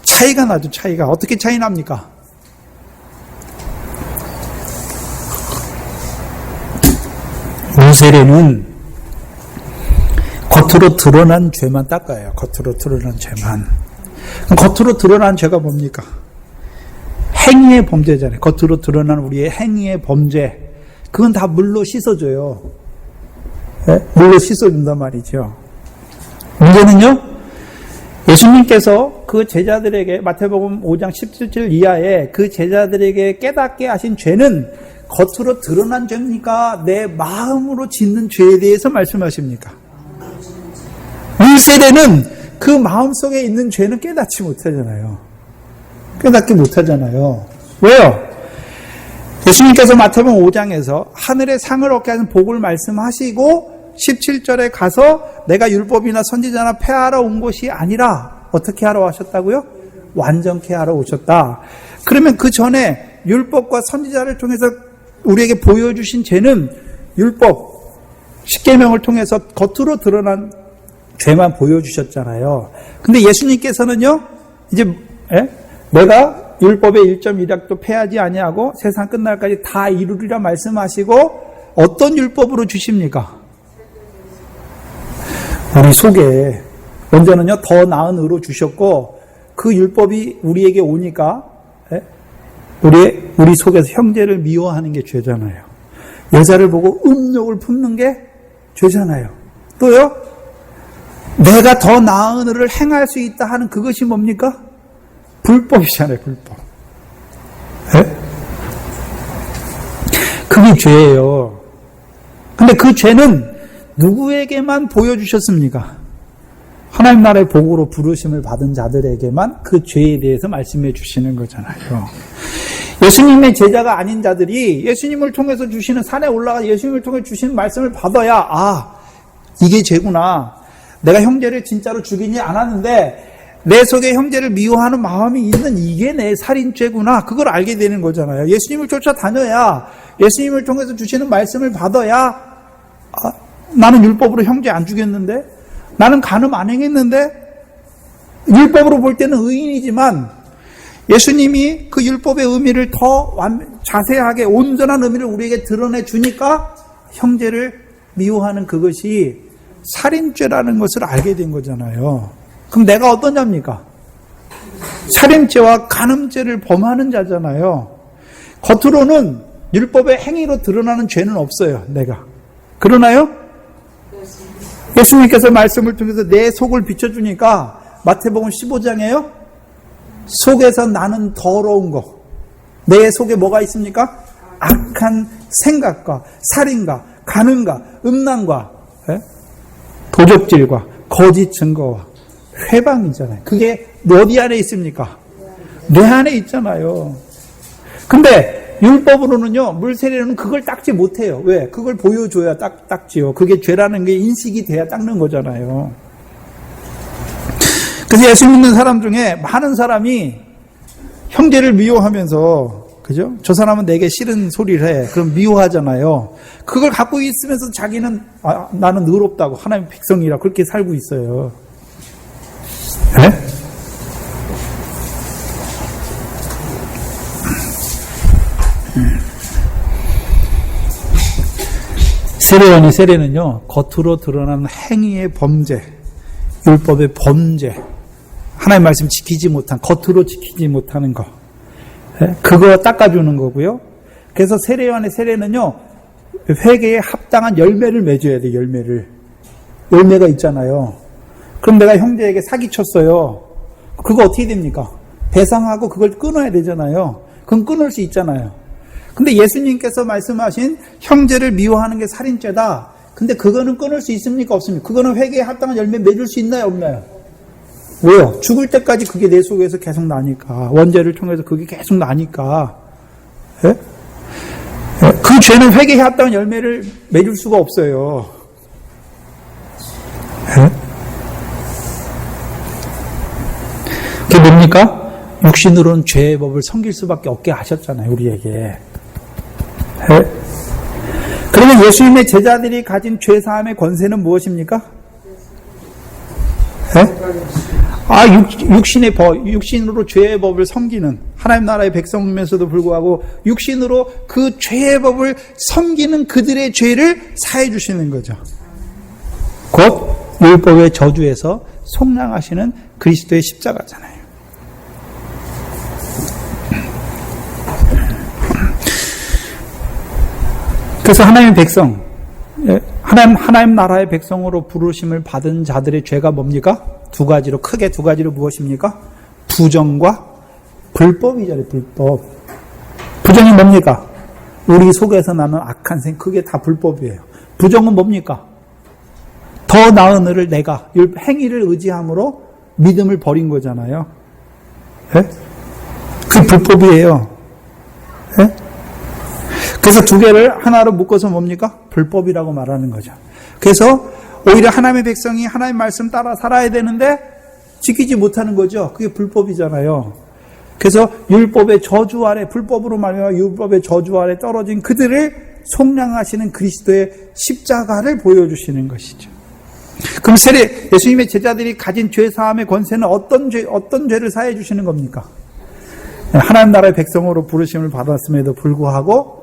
Speaker 1: 차이가 나죠. 차이가. 어떻게 차이 납니까? 물세례는 겉으로 드러난 죄만 닦아요. 겉으로 드러난 죄만. 그럼 겉으로 드러난 죄가 뭡니까? 행위의 범죄잖아요. 겉으로 드러난 우리의 행위의 범죄. 그건 다 물로 씻어줘요. 네? 물로 씻어준단 말이죠. 문제는요, 예수님께서 그 제자들에게, 마태복음 5장 17절 이하에 그 제자들에게 깨닫게 하신 죄는 겉으로 드러난 죄입니까? 내 마음으로 짓는 죄에 대해서 말씀하십니까? 물세례는 그 마음속에 있는 죄는 깨닫지 못하잖아요. 깨닫지 못하잖아요. 왜요? 예수님께서 마태복음 5장에서 하늘의 상을 얻게 하는 복을 말씀하시고 17절에 가서 내가 율법이나 선지자나 폐하러 온 것이 아니라 어떻게 하러 오셨다고요? 완전케 하러 오셨다. 그러면 그 전에 율법과 선지자를 통해서 우리에게 보여주신 죄는 율법, 십계명을 통해서 겉으로 드러난 죄만 보여주셨잖아요. 근데 예수님께서는요, 이제 내가 율법의 1.1약도 폐하지 아니하고 세상 끝날까지 다 이루리라 말씀하시고 어떤 율법으로 주십니까? 우리 속에 먼저는요 더 나은 의로 주셨고 그 율법이 우리에게 오니까 우리 속에서 형제를 미워하는 게 죄잖아요. 여자를 보고 음욕을 품는 게 죄잖아요. 또요 내가 더 나은 의를 행할 수 있다 하는 그것이 뭡니까? 불법이잖아요. 불법. 그게 죄예요. 근데 그 죄는 누구에게만 보여주셨습니까? 하나님 나라의 복으로 부르심을 받은 자들에게만 그 죄에 대해서 말씀해 주시는 거잖아요. 예수님의 제자가 아닌 자들이 예수님을 통해서 주시는 산에 올라가 예수님을 통해 주시는 말씀을 받아야 이게 죄구나. 내가 형제를 진짜로 죽이지 않았는데 내 속에 형제를 미워하는 마음이 있는 이게 내 살인죄구나. 그걸 알게 되는 거잖아요. 예수님을 쫓아다녀야 예수님을 통해서 주시는 말씀을 받아야 나는 율법으로 형제 안 죽였는데 나는 간음 안 행했는데 율법으로 볼 때는 의인이지만 예수님이 그 율법의 의미를 더 자세하게 온전한 의미를 우리에게 드러내 주니까 형제를 미워하는 그것이 살인죄라는 것을 알게 된 거잖아요. 그럼 내가 어떤 자입니까? 살인죄와 간음죄를 범하는 자잖아요. 겉으로는 율법의 행위로 드러나는 죄는 없어요. 내가. 그러나요? 예수님께서 말씀을 통해서 내 속을 비춰주니까 마태복음 15장에요. 속에서 나는 더러운 거. 내 속에 뭐가 있습니까? 악한 생각과 살인과 간음과 음란과 도적질과 거짓 증거와 회방이잖아요. 그게 어디 안에 있습니까? 내 안에 있잖아요. 근데 율법으로는요, 물세례는 그걸 닦지 못해요. 왜? 그걸 보여줘야 닦지요. 그게 죄라는 게 인식이 돼야 닦는 거잖아요. 그래서 예수 믿는 사람 중에 많은 사람이 형제를 미워하면서, 그죠? 저 사람은 내게 싫은 소리를 해. 그럼 미워하잖아요. 그걸 갖고 있으면서 자기는, 나는 의롭다고, 하나님의 백성이라 그렇게 살고 있어요. 네? 세례원의 세례는요, 겉으로 드러나는 행위의 범죄, 율법의 범죄, 하나님의 말씀 지키지 못한, 겉으로 지키지 못하는 거, 그거 닦아주는 거고요. 그래서 세례원의 세례는요, 회개에 합당한 열매를 맺어야 돼, 열매가 있잖아요. 그럼 내가 형제에게 사기쳤어요. 그거 어떻게 됩니까? 배상하고 그걸 끊어야 되잖아요. 그럼 끊을 수 있잖아요. 근데 예수님께서 말씀하신 형제를 미워하는 게 살인죄다. 근데 그거는 끊을 수 있습니까? 없습니까? 그거는 회개에 합당한 열매 맺을 수 있나요? 없나요? 왜요? 죽을 때까지 그게 내 속에서 계속 나니까. 원죄를 통해서 그게 계속 나니까. 예? 그 죄는 회개에 합당한 열매를 맺을 수가 없어요. 예? 그게 뭡니까? 육신으로는 죄의 법을 섬길 수밖에 없게 하셨잖아요, 우리에게. 예? 그러면 예수님의 제자들이 가진 죄사함의 권세는 무엇입니까? 예? 육신으로 죄의 법을 섬기는 하나님 나라의 백성이면서도 불구하고 육신으로 그 죄의 법을 섬기는 그들의 죄를 사해 주시는 거죠. 곧 율법의 저주에서 속량하시는 그리스도의 십자가잖아요. 그래서 하나님의 백성, 하나님 나라의 백성으로 부르심을 받은 자들의 죄가 뭡니까? 크게 두 가지로 무엇입니까? 부정과 불법이잖아요, 불법. 부정이 뭡니까? 우리 속에서 나는 악한 생, 그게 다 불법이에요. 부정은 뭡니까? 더 나은 의를 내가, 행위를 의지함으로 믿음을 버린 거잖아요. 예? 그게 불법이에요. 예? 그래서 두 개를 하나로 묶어서 뭡니까? 불법이라고 말하는 거죠. 그래서 오히려 하나님의 백성이 하나님 말씀 따라 살아야 되는데 지키지 못하는 거죠. 그게 불법이잖아요. 그래서 율법의 저주 아래, 불법으로 말미암아 율법의 저주 아래 떨어진 그들을 속량하시는 그리스도의 십자가를 보여주시는 것이죠. 그럼 예수님의 제자들이 가진 죄사함의 권세는 어떤 죄를 사해 주시는 겁니까? 하나님 나라의 백성으로 부르심을 받았음에도 불구하고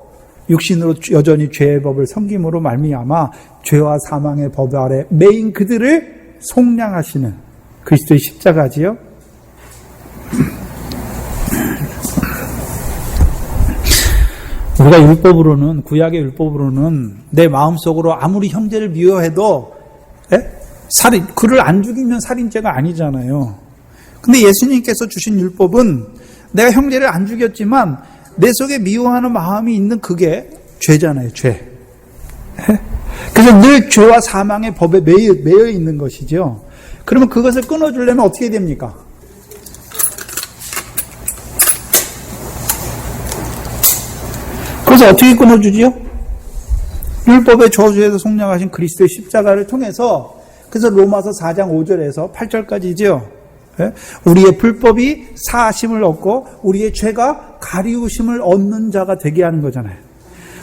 Speaker 1: 육신으로 여전히 죄의 법을 섬김으로 말미암아 죄와 사망의 법 아래 매인 그들을 속량하시는 그리스도의 십자가지요. 우리가 율법으로는, 구약의 율법으로는 내 마음속으로 아무리 형제를 미워해도 그를 안 죽이면 살인죄가 아니잖아요. 근데 예수님께서 주신 율법은 내가 형제를 안 죽였지만 내 속에 미워하는 마음이 있는 그게 죄잖아요, 죄. 그래서 늘 죄와 사망의 법에 매여 있는 것이죠. 그러면 그것을 끊어주려면 어떻게 됩니까? 그래서 어떻게 끊어주지요? 율법의 저주에서 속량하신 그리스도의 십자가를 통해서, 그래서 로마서 4장 5절에서 8절까지죠. 우리의 불법이 사하심을 얻고 우리의 죄가 가리우심을 얻는 자가 되게 하는 거잖아요.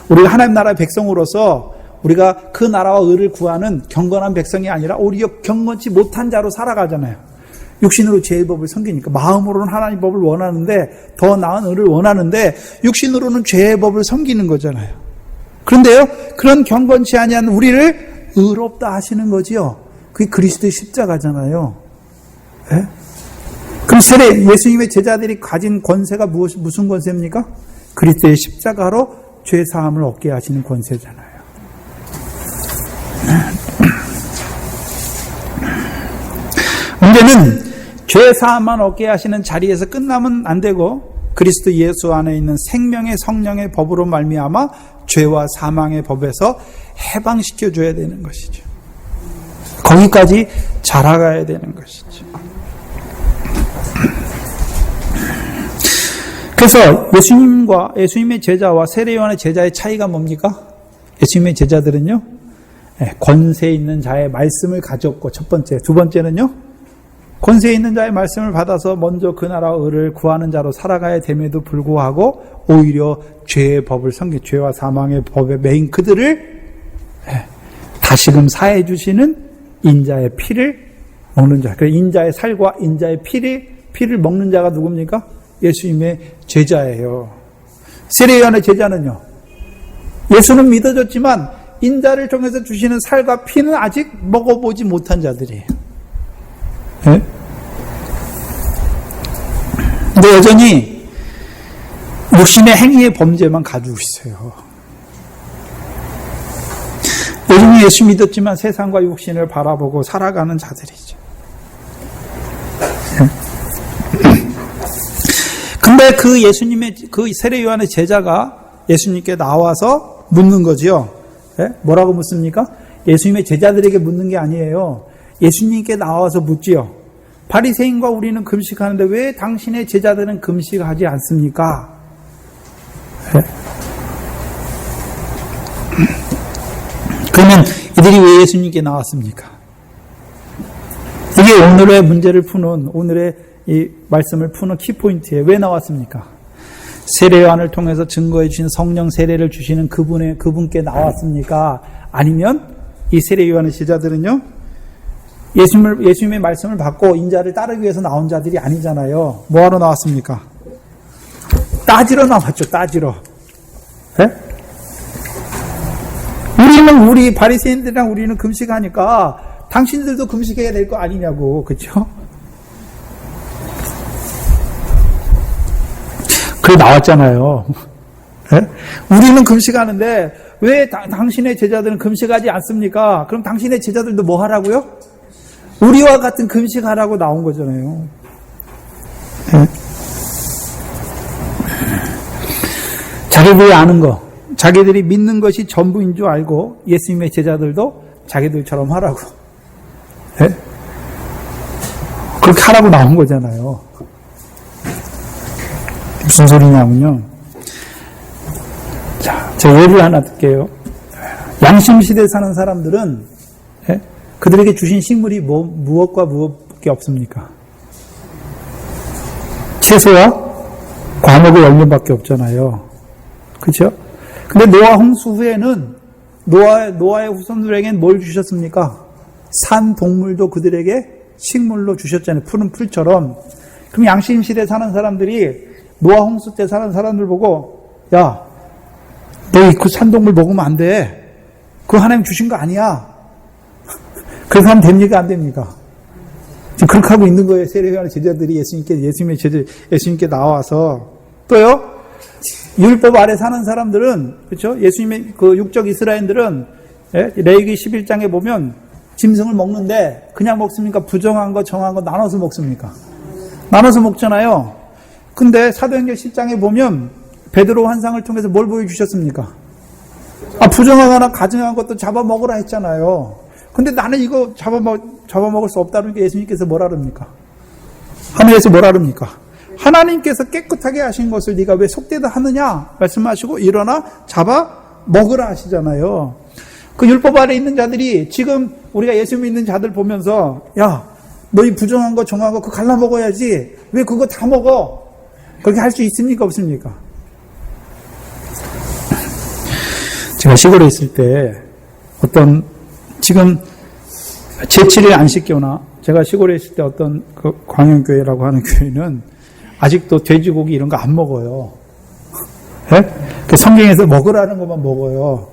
Speaker 1: 우리가 하나님 나라의 백성으로서 우리가 그 나라와 의를 구하는 경건한 백성이 아니라 오히려 경건치 못한 자로 살아가잖아요. 육신으로 죄의 법을 섬기니까. 마음으로는 하나님 법을 원하는데, 더 나은 의를 원하는데 육신으로는 죄의 법을 섬기는 거잖아요. 그런데요, 그런 경건치 아니한 우리를 의롭다 하시는 거지요. 그게 그리스도의 십자가잖아요. 네? 그럼 예수님의 제자들이 가진 권세가 무슨 권세입니까? 그리스도의 십자가로 죄 사함을 얻게 하시는 권세잖아요. 문제는 죄 사함만 얻게 하시는 자리에서 끝나면 안 되고 그리스도 예수 안에 있는 생명의 성령의 법으로 말미암아 죄와 사망의 법에서 해방시켜 줘야 되는 것이죠. 거기까지 자라가야 되는 것이죠. 그래서 예수님의 제자와 세례요한의 제자의 차이가 뭡니까? 예수님의 제자들은요, 권세 있는 자의 말씀을 가졌고, 첫 번째. 두 번째는요, 권세 있는 자의 말씀을 받아서 먼저 그 나라와 의를 구하는 자로 살아가야 됨에도 불구하고 오히려 죄의 법을 죄와 사망의 법에 매인 그들을 다시금 사해 주시는 인자의 피를 먹는 자. 그 인자의 살과 인자의 피를 먹는 자가 누굽니까? 예수님의 제자예요. 세례요한의 제자는요, 예수는 믿어졌지만 인자를 통해서 주시는 살과 피는 아직 먹어보지 못한 자들이에요. 네? 근데 여전히 육신의 행위의 범죄만 가지고 있어요. 여전히 예수 믿었지만 세상과 육신을 바라보고 살아가는 자들이죠. 근데 그 세례요한의 제자가 예수님께 나와서 묻는 거지요. 네? 뭐라고 묻습니까? 예수님의 제자들에게 묻는 게 아니에요. 예수님께 나와서 묻지요. 바리새인과 우리는 금식하는데 왜 당신의 제자들은 금식하지 않습니까? 네? 그러면 이들이 왜 예수님께 나왔습니까? 이게 오늘의 문제를 푸는, 오늘의 이 말씀을 푸는 키포인트예요. 왜 나왔습니까? 세례요한을 통해서 증거해 주신 성령 세례를 주시는 그분께 나왔습니까? 아니면 이 세례요한의 제자들은요, 예수님의 말씀을 받고 인자를 따르기 위해서 나온 자들이 아니잖아요. 뭐하러 나왔습니까? 따지러 나왔죠, 따지러. 네? 우리 바리새인들이랑 우리는 금식하니까 당신들도 금식해야 될 거 아니냐고, 그렇죠? 그래 나왔잖아요. 네? 우리는 금식하는데 왜 당신의 제자들은 금식하지 않습니까? 그럼 당신의 제자들도 뭐 하라고요? 우리와 같은 금식하라고 나온 거잖아요. 네? 자기들이 아는 거, 자기들이 믿는 것이 전부인 줄 알고 예수님의 제자들도 자기들처럼 하라고. 네? 그렇게 하라고 나온 거잖아요. 무슨 소리냐면요. 자, 제가 예를 하나 들게요. 양심시대에 사는 사람들은, 예? 그들에게 주신 식물이 무엇과 무엇밖에 없습니까? 채소와 과목의 열매밖에 없잖아요. 그렇죠? 근데 노아 홍수 후에는 노아의 후손들에게는 뭘 주셨습니까? 산 동물도 그들에게 식물로 주셨잖아요. 푸른 풀처럼. 그럼 양심시대에 사는 사람들이 노아 홍수 때 사는 사람들 보고, 야, 너 그 산동물 먹으면 안 돼. 그거 하나님 주신 거 아니야. 그렇게 하면 됩니까? 안 됩니까? 지금 그렇게 하고 있는 거예요. 세례요한의 제자들이 예수님께 나와서. 또요, 율법 아래 사는 사람들은, 그렇죠? 예수님의 그 육적 이스라엘들은, 예? 레위기 11장에 보면 짐승을 먹는데 그냥 먹습니까? 부정한 거, 정한 거 나눠서 먹습니까? 나눠서 먹잖아요. 근데 사도행전 10장에 보면 베드로 환상을 통해서 뭘 보여주셨습니까? 부정하거나 가증한 것도 잡아먹으라 했잖아요. 근데 나는 이거 잡아먹을 수 없다는 게 예수님께서 뭐라 그럽니까? 하늘에서 뭐라 그럽니까? 하나님께서 깨끗하게 하신 것을 네가 왜 속되다 하느냐 말씀하시고 일어나 잡아먹으라 하시잖아요. 그 율법 아래 있는 자들이 지금 우리가 예수 믿는 자들 보면서, 야, 너희 부정한 거 정한 거 그거 갈라 먹어야지. 왜 그거 다 먹어? 그렇게 할 수 있습니까? 없습니까? 제가 시골에 있을 때 지금 제7일 안식교나 제가 시골에 있을 때 어떤 그 광영교회라고 하는 교회는 아직도 돼지고기 이런 거 안 먹어요. 네? 그 성경에서 먹으라는 것만 먹어요.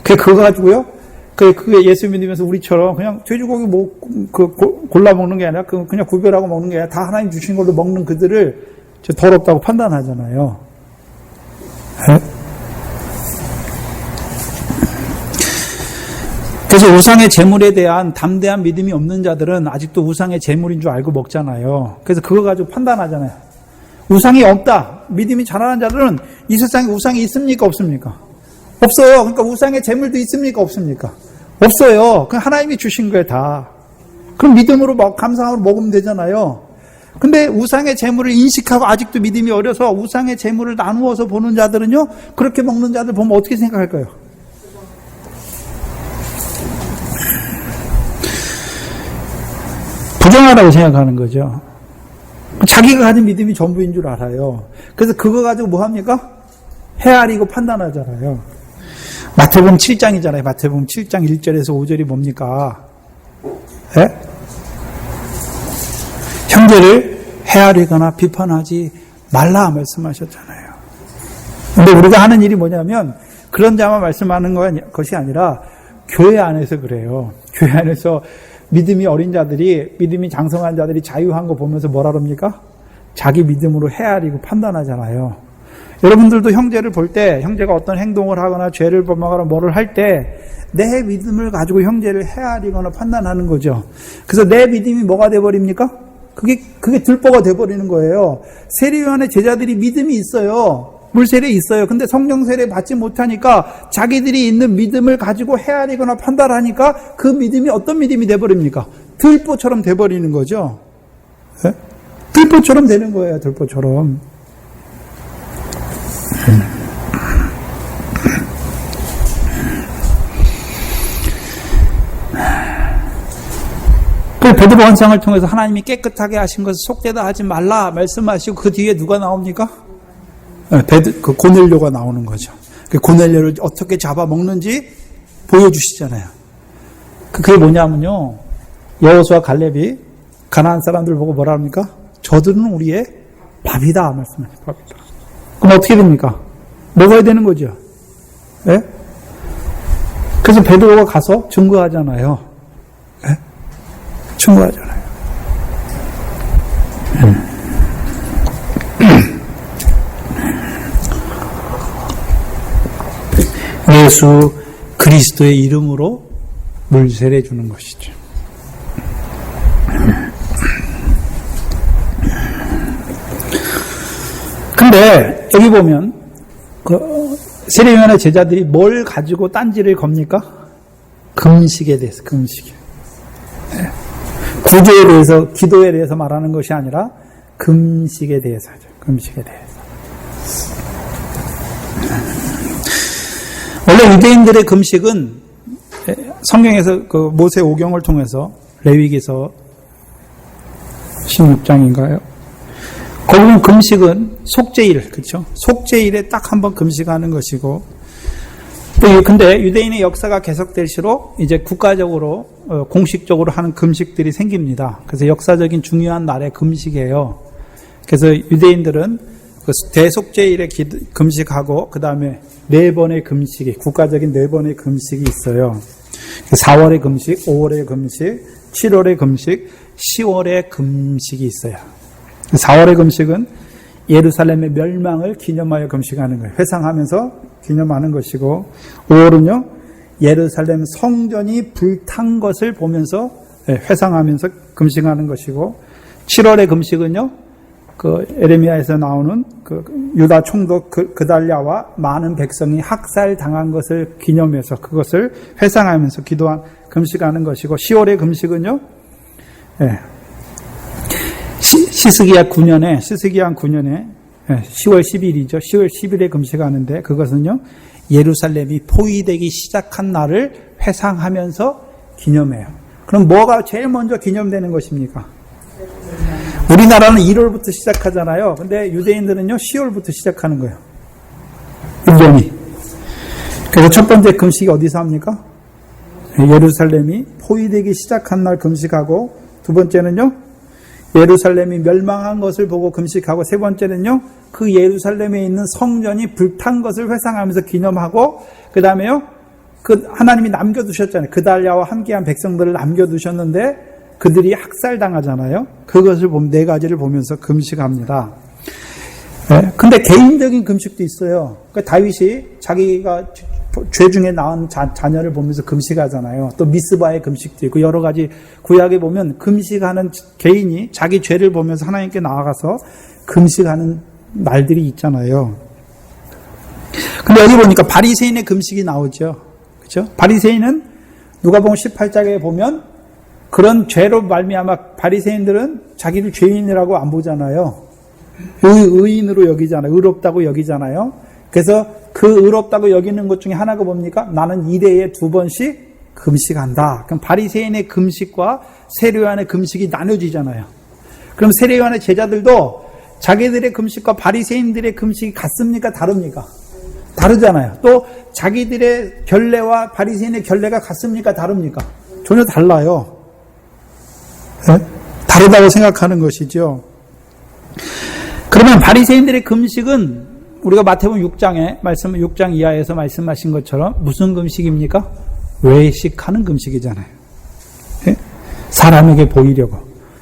Speaker 1: 그거 가지고요. 그게 예수 믿으면서 우리처럼 그냥 돼지고기 골라 먹는 게 아니라 그냥 구별하고 먹는 게 아니라 다 하나님 주신 걸로 먹는 그들을 더럽다고 판단하잖아요. 네? 그래서 우상의 제물에 대한 담대한 믿음이 없는 자들은 아직도 우상의 제물인 줄 알고 먹잖아요. 그래서 그거 가지고 판단하잖아요. 우상이 없다. 믿음이 잘하는 자들은 이 세상에 우상이 있습니까? 없습니까? 없어요. 그러니까 우상의 제물도 있습니까? 없습니까? 없어요. 그냥 하나님이 주신 거예요, 다. 그럼 믿음으로 감사함으로 먹으면 되잖아요. 근데 우상의 제물을 인식하고 아직도 믿음이 어려서 우상의 제물을 나누어서 보는 자들은요, 그렇게 먹는 자들 보면 어떻게 생각할까요? 부정하다고 생각하는 거죠. 자기가 가진 믿음이 전부인 줄 알아요. 그래서 그거 가지고 뭐 합니까? 헤아리고 판단하잖아요. 마태복음 7장이잖아요. 마태복음 7장 1절에서 5절이 뭡니까? 예? 형제를 헤아리거나 비판하지 말라 말씀하셨잖아요. 근데 우리가 하는 일이 뭐냐면 그런 자만 말씀하는 것이 아니라 교회 안에서 그래요. 교회 안에서 믿음이 어린 자들이, 믿음이 장성한 자들이 자유한 거 보면서 뭐라 그럽니까? 자기 믿음으로 헤아리고 판단하잖아요. 여러분들도 형제를 볼 때, 형제가 어떤 행동을 하거나 죄를 범하거나 뭐를 할 때, 내 믿음을 가지고 형제를 헤아리거나 판단하는 거죠. 그래서 내 믿음이 뭐가 돼버립니까? 그게 들보가 돼버리는 거예요. 세례요한의 제자들이 믿음이 있어요. 물세례 있어요. 근데 성령 세례 받지 못하니까 자기들이 있는 믿음을 가지고 헤아리거나 판단하니까 그 믿음이 어떤 믿음이 돼버립니까? 들보처럼 돼버리는 거죠. 네? 들보처럼 되는 거예요. 들보처럼. 그 베드로 환상을 통해서 하나님이 깨끗하게 하신 것을 속되다 하지 말라 말씀하시고 그 뒤에 누가 나옵니까? 그 고넬료가 나오는 거죠. 그 고넬료를 어떻게 잡아먹는지 보여주시잖아요. 그게 뭐냐면요. 여호수아 갈렙이 가나안 사람들 보고 뭐라 합니까? 저들은 우리의 밥이다 말씀하세요. 밥이다. 그럼 어떻게 됩니까? 먹어야 되는 거죠. 네? 그래서 베드로가 가서 증거하잖아요. 네? 증거하잖아요. 예수 그리스도의 이름으로 물세례 주는 것이죠. 근데 여기 보면 그 세례요한의 제자들이 뭘 가지고 딴지를 겁니까? 금식에 대해서, 금식에. 구조에 대해서, 기도에 대해서 말하는 것이 아니라 금식에 대해서 하죠. 금식에 대해서. 원래 유대인들의 금식은 성경에서 그 모세 오경을 통해서 레위기서 16장인가요? 거기 보면 금식은 속죄일, 그렇죠? 속죄일에 딱 한 번 금식하는 것이고, 또 근데 유대인의 역사가 계속될수록 이제 국가적으로 공식적으로 하는 금식들이 생깁니다. 그래서 역사적인 중요한 날에 금식이에요. 그래서 유대인들은 그 대속죄일에 금식하고 그 다음에 4번의 금식이 국가적인 4번의 금식이 있어요. 4월의 금식, 5월의 금식, 7월의 금식, 10월의 금식이 있어요. 4월의 금식은 예루살렘의 멸망을 기념하여 금식하는 거예요. 회상하면서 기념하는 것이고, 5월은요 예루살렘 성전이 불탄 것을 보면서 회상하면서 금식하는 것이고, 7월의 금식은요 그 에레미야에서 나오는 그 유다 총독 그달랴와 많은 백성이 학살당한 것을 기념해서 그것을 회상하면서 기도한 금식하는 것이고, 10월의 금식은요 시스기야 9년에 10월 10일이죠. 10월 10일에 금식하는데 그것은요 예루살렘이 포위되기 시작한 날을 회상하면서 기념해요. 그럼 뭐가 제일 먼저 기념되는 것입니까? 우리나라는 1월부터 시작하잖아요. 근데 유대인들은요 10월부터 시작하는 거예요. 1년이. 그래서 첫 번째 금식이 어디서 합니까? 예루살렘이 포위되기 시작한 날 금식하고, 두 번째는요 예루살렘이 멸망한 것을 보고 금식하고, 세 번째는요 그 예루살렘에 있는 성전이 불탄 것을 회상하면서 기념하고, 그 다음에요 그 하나님이 남겨두셨잖아요. 그달랴와 함께한 백성들을 남겨두셨는데 그들이 학살당하잖아요. 그것을 보면 4가지를 보면서 금식합니다. 네? 근데 개인적인 금식도 있어요. 그러니까 다윗이 자기가 죄 중에 낳은 자녀를 보면서 금식하잖아요. 또 미스바의 금식도 있고 여러 가지 구약에 보면 금식하는 개인이 자기 죄를 보면서 하나님께 나아가서 금식하는 날들이 있잖아요. 근데 여기 보니까 바리새인의 금식이 나오죠. 그렇죠? 바리새인은 누가복음 18장에 보면 그런 죄로 말미암아 바리새인들은 자기를 죄인이라고 안 보잖아요. 의인으로 여기잖아요. 의롭다고 여기잖아요. 그래서 그 의롭다고 여기는 것 중에 하나가 뭡니까? 나는 1회에 2번씩 금식한다. 그럼 바리새인의 금식과 세례요한의 금식이 나눠지잖아요. 그럼 세례요한의 제자들도 자기들의 금식과 바리새인들의 금식이 같습니까? 다릅니까? 다르잖아요. 또 자기들의 결례와 바리새인의 결례가 같습니까? 다릅니까? 전혀 달라요. 네? 다르다고 생각하는 것이죠. 그러면 바리새인들의 금식은 우리가 마태복음 6장 이하에서 말씀하신 것처럼 무슨 금식입니까? 외식하는 금식이잖아요. 네? 사람에게 보이려고,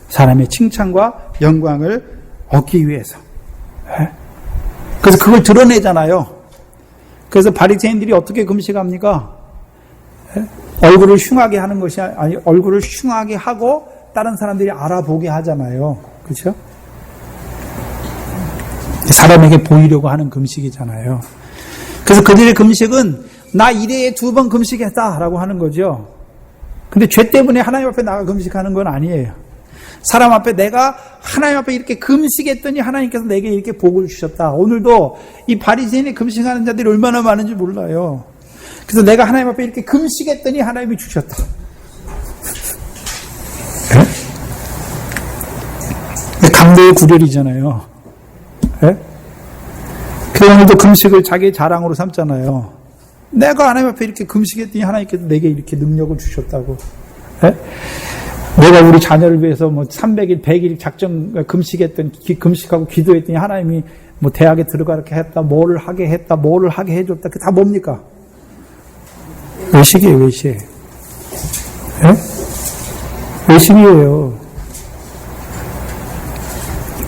Speaker 1: 사람의 칭찬과 영광을 얻기 위해서. 네? 그래서 그걸 드러내잖아요. 그래서 바리새인들이 어떻게 금식합니까? 네? 얼굴을 흉하게 하는 것이 아니, 얼굴을 흉하게 하고 다른 사람들이 알아보게 하잖아요. 그렇죠? 사람에게 보이려고 하는 금식이잖아요. 그래서 그들의 금식은 나 1회에 2번 금식했다라고 하는 거죠. 근데 죄 때문에 하나님 앞에 나가 금식하는 건 아니에요. 사람 앞에 내가 하나님 앞에 이렇게 금식했더니 하나님께서 내게 이렇게 복을 주셨다. 오늘도 이 바리새인이 금식하는 자들이 얼마나 많은지 몰라요. 그래서 내가 하나님 앞에 이렇게 금식했더니 하나님이 주셨다. 네? 강도의 구별이잖아요. 네? 그 오늘도 금식을 자기 자랑으로 삼잖아요. 내가 하나님 앞에 이렇게 금식했더니 하나님께서 내게 이렇게 능력을 주셨다고. 네? 내가 우리 자녀를 위해서 뭐 300일, 100일 작정 금식했더니 금식하고 기도했더니 하나님이 뭐 대학에 들어가게 했다, 뭐를 하게 했다, 뭐를 하게 해줬다. 그게 다 뭡니까? 외식이에요, 외식. 네? 외식이에요.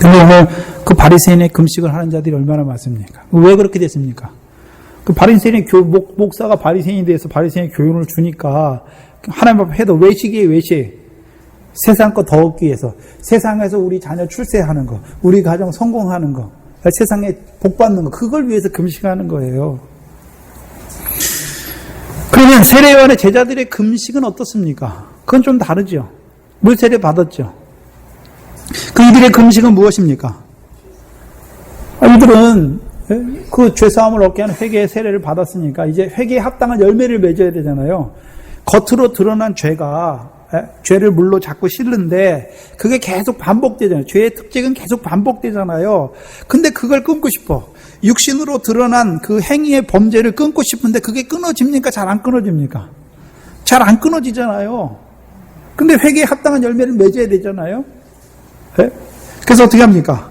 Speaker 1: 근데 오늘 그 바리새인의 금식을 하는 자들이 얼마나 많습니까? 왜 그렇게 됐습니까? 그 바리새인의 목사가 바리새인에 대해서 바리새인의 교훈을 주니까 하나님 앞에 해도 외식이에요, 외식. 세상 거 더 얻기 위해서, 세상에서 우리 자녀 출세하는 거, 우리 가정 성공하는 거, 세상에 복 받는 거, 그걸 위해서 금식하는 거예요. 그러면 세례요한의 제자들의 금식은 어떻습니까? 그건 좀 다르죠. 물세례 받았죠. 그 이들의 금식은 무엇입니까? 이들은 그 죄사함을 얻게 하는 회개의 세례를 받았으니까 이제 회개에 합당한 열매를 맺어야 되잖아요. 겉으로 드러난 죄를 물로 자꾸 씻는데 그게 계속 반복되잖아요. 죄의 특징은 계속 반복되잖아요. 근데 그걸 끊고 싶어. 육신으로 드러난 그 행위의 범죄를 끊고 싶은데 그게 끊어집니까? 잘 안 끊어집니까? 잘 안 끊어지잖아요. 근데 회개에 합당한 열매를 맺어야 되잖아요. 네? 그래서 어떻게 합니까?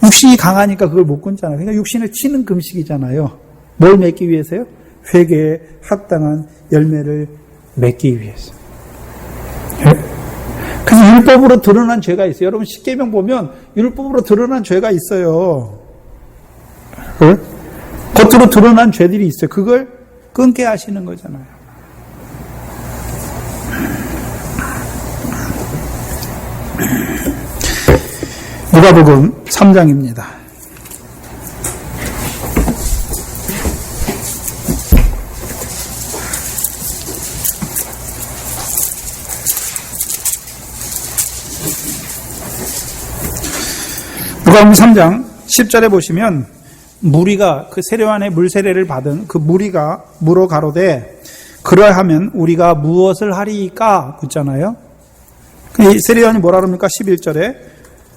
Speaker 1: 육신이 강하니까 그걸 못 끊잖아요. 그러니까 육신을 치는 금식이잖아요. 뭘 맺기 위해서요? 회개에 합당한 열매를 맺기 위해서. 네? 그래서 율법으로 드러난 죄가 있어요. 여러분 십계명 보면 율법으로 드러난 죄가 있어요. 네? 겉으로 드러난 죄들이 있어요. 그걸 끊게 하시는 거잖아요. 누가복음 3장입니다. 누가복음 3장 10절에 보시면 무리가 그 세례요한의 물세례를 받은 그 무리가 물어 가로되 그러하면 우리가 무엇을 하리이까 묻잖아요. 세례요한이 뭐라 그럽니까? 11절에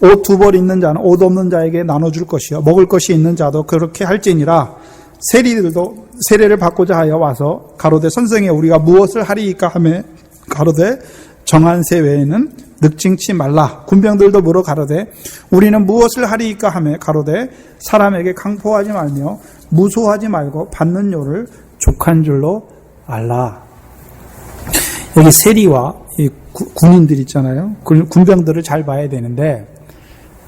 Speaker 1: 옷 2벌 있는 자는 옷 없는 자에게 나눠줄 것이요 먹을 것이 있는 자도 그렇게 할지니라. 세리들도 세례를 받고자 하여 와서 가로되 선생에 우리가 무엇을 하리이까 하매 가로되 정한 세 외에는 늑징치 말라. 군병들도 물어 가로되 우리는 무엇을 하리이까 하매 가로되 사람에게 강포하지 말며 무소하지 말고 받는 요를 족한 줄로 알라. 여기 세리와 이 군인들 있잖아요. 군병들을 잘 봐야 되는데,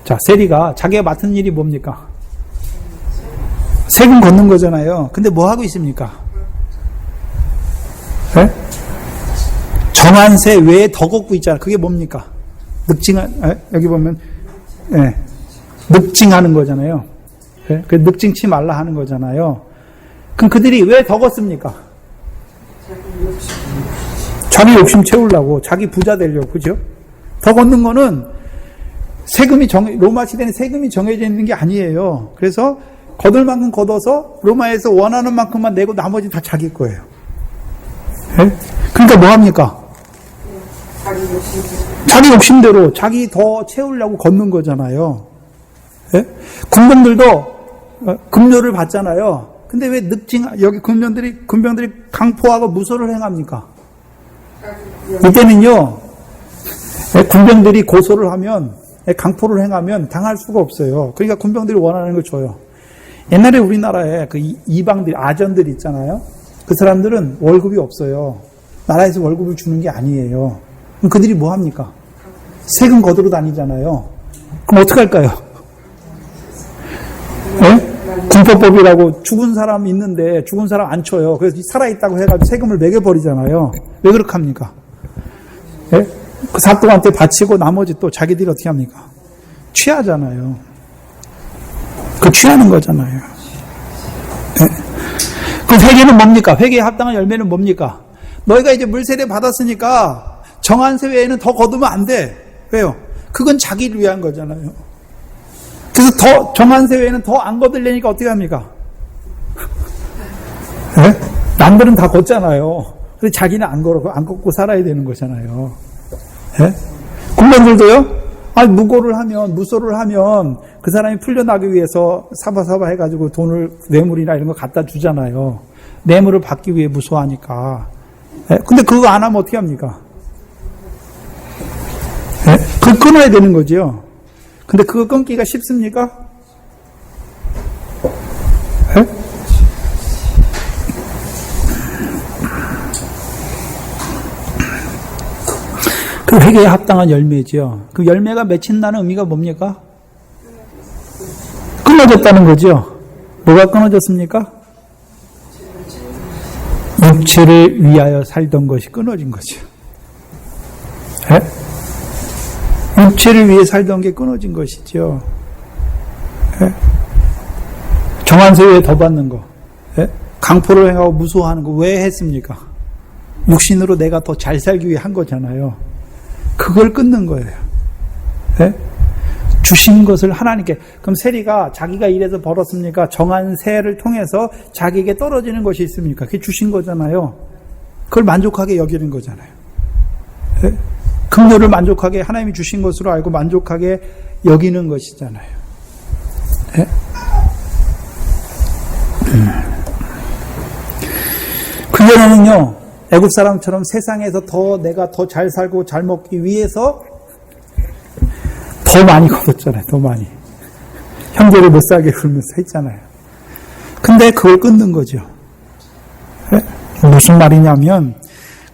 Speaker 1: 자, 세리가 자기가 맡은 일이 뭡니까? 세금 걷는 거잖아요. 근데 뭐 하고 있습니까? 네? 정한세 외에 더 걷고 있잖아요. 그게 뭡니까? 여기 보면, 네, 늑징하는 거잖아요. 네? 그 늑징치 말라 하는 거잖아요. 그럼 그들이 왜 더 걷습니까? 자기 욕심 채우려고, 자기 부자 되려고, 그죠? 더 걷는 거는 로마 시대는 세금이 정해져 있는 게 아니에요. 그래서 거둘 만큼 걷어서 로마에서 원하는 만큼만 내고 나머지 다 자기 거예요. 네? 그러니까 뭐 합니까? 자기 욕심대로, 자기 더 채우려고 걷는 거잖아요. 네? 군병들도 급료를 받잖아요. 근데 왜 여기 군병들이 강포하고 무소를 행합니까? 이때는요, 군병들이 고소를 하면, 강포를 행하면 당할 수가 없어요. 그러니까 군병들이 원하는 걸 줘요. 옛날에 우리나라에 그 이방들, 아전들 있잖아요. 그 사람들은 월급이 없어요. 나라에서 월급을 주는 게 아니에요. 그럼 그들이 뭐 합니까? 세금 거두러 다니잖아요. 그럼 어떡할까요? 네? 군법법이라고 죽은 사람 있는데 죽은 사람 안 쳐요. 그래서 살아있다고 해가지고 세금을 매겨버리잖아요. 왜 그렇게 합니까? 네? 그 사또한테 바치고 나머지 또 자기들이 어떻게 합니까? 취하잖아요. 그 취하는 거잖아요. 네? 그 회개는 뭡니까? 회개에 합당한 열매는 뭡니까? 너희가 이제 물세례 받았으니까 정한세 외에는 더 거두면 안 돼. 왜요? 그건 자기를 위한 거잖아요. 그래서 더 정한세 외에는 더 안 거들려니까 어떻게 합니까? 네? 남들은 다 걷잖아요. 근데 자기는 안 걷고 살아야 되는 거잖아요. 네? 군번들도요? 무소를 하면 그 사람이 풀려나기 위해서 사바사바 해가지고 돈을, 뇌물이나 이런 거 갖다 주잖아요. 뇌물을 받기 위해 무소하니까. 네? 근데 그거 안 하면 어떻게 합니까? 네? 그걸 끊어야 되는 거죠. 근데 그거 끊기가 쉽습니까? 네? 그 회개에 합당한 열매죠. 그 열매가 맺힌다는 의미가 뭡니까? 끊어졌다는 거죠. 뭐가 끊어졌습니까? 육체를 위하여 살던 것이 끊어진 거죠. 네? 육체를 위해 살던 게 끊어진 것이죠. 네? 정한세 외에 더 받는 거, 네? 강포를 행하고 무소하는 거 왜 했습니까? 육신으로 내가 더 잘 살기 위해 한 거잖아요. 그걸 끊는 거예요. 네? 주신 것을 하나님께. 그럼 세리가 자기가 일해서 벌었습니까? 정한 세를 통해서 자기에게 떨어지는 것이 있습니까? 그게 주신 거잖아요. 그걸 만족하게 여기는 거잖아요. 네? 긍휼을 만족하게 하나님이 주신 것으로 알고 만족하게 여기는 것이잖아요. 네? 긍휼은요, 애굽 사람처럼 세상에서 내가 더 잘 살고 잘 먹기 위해서 더 많이 거뒀잖아요. 더 많이. 형제를 못 살게 굴면서 했잖아요. 근데 그걸 끊는 거죠. 네? 무슨 말이냐면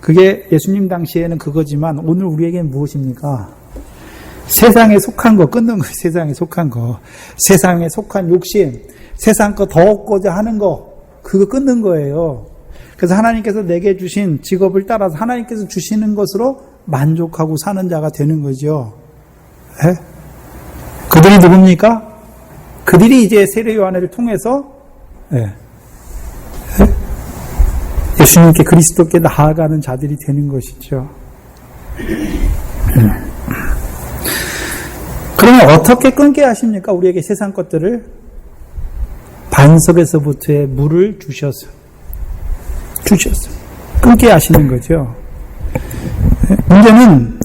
Speaker 1: 그게 예수님 당시에는 그거지만 오늘 우리에게는 무엇입니까? 세상에 속한 거 끊는 거예요. 세상에 속한 거. 세상에 속한 욕심, 세상 거 더 얻고자 하는 거, 그거 끊는 거예요. 그래서 하나님께서 내게 주신 직업을 따라서 하나님께서 주시는 것으로 만족하고 사는 자가 되는 거죠. 네? 그들이 누굽니까? 그들이 이제 세례 요한을 통해서 예수님께 그리스도께 나아가는 자들이 되는 것이죠. 그러면 어떻게 끊게 하십니까? 우리에게 세상 것들을 반석에서부터의 물을 주셔서 끊게 하시는 거죠. 문제는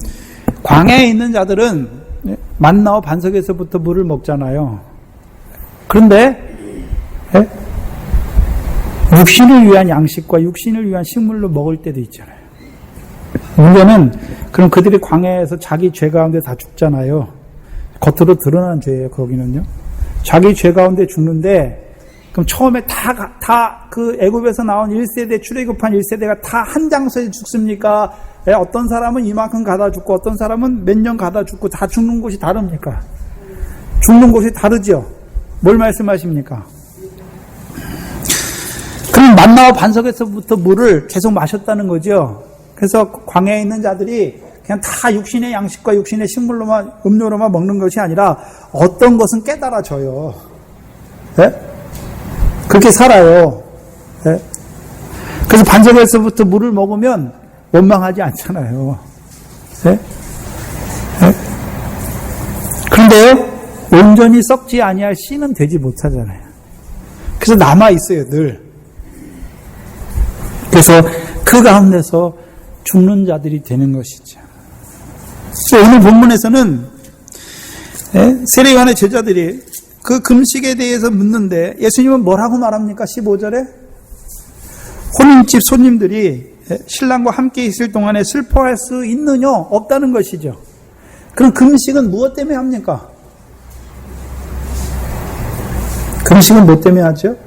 Speaker 1: 광야에 있는 자들은 만나와 반석에서부터 물을 먹잖아요. 그런데 육신을 위한 양식과 육신을 위한 식물로 먹을 때도 있잖아요. 문제는 그럼 그들이 광야에서 자기 죄 가운데 다 죽잖아요. 겉으로 드러난 죄예요. 거기는요. 자기 죄 가운데 죽는데 그럼 처음에 다 그 애굽에서 나온 1세대 출애굽한 1세대가 다 한 장소에 죽습니까? 어떤 사람은 이만큼 가다 죽고 어떤 사람은 몇 년 가다 죽고 다 죽는 곳이 다릅니까? 죽는 곳이 다르죠. 뭘 말씀하십니까? 그럼 만나와 반석에서부터 물을 계속 마셨다는 거죠. 그래서 광야에 있는 자들이 그냥 다 육신의 양식과 육신의 식물로만 음료로만 먹는 것이 아니라 어떤 것은 깨달아져요. 네? 그렇게 살아요. 네? 그래서 반석에서부터 물을 먹으면 원망하지 않잖아요. 네? 네? 그런데요, 온전히 썩지 아니할 씨는 되지 못하잖아요. 그래서 남아 있어요, 늘. 그래서 그 가운데서 죽는 자들이 되는 것이죠. 오늘 본문에서는 세례 요한의 제자들이 그 금식에 대해서 묻는데 예수님은 뭐라고 말합니까? 15절에 혼인집 손님들이 신랑과 함께 있을 동안에 슬퍼할 수 있느냐? 없다는 것이죠. 그럼 금식은 무엇 때문에 합니까? 금식은 뭐 때문에 하죠?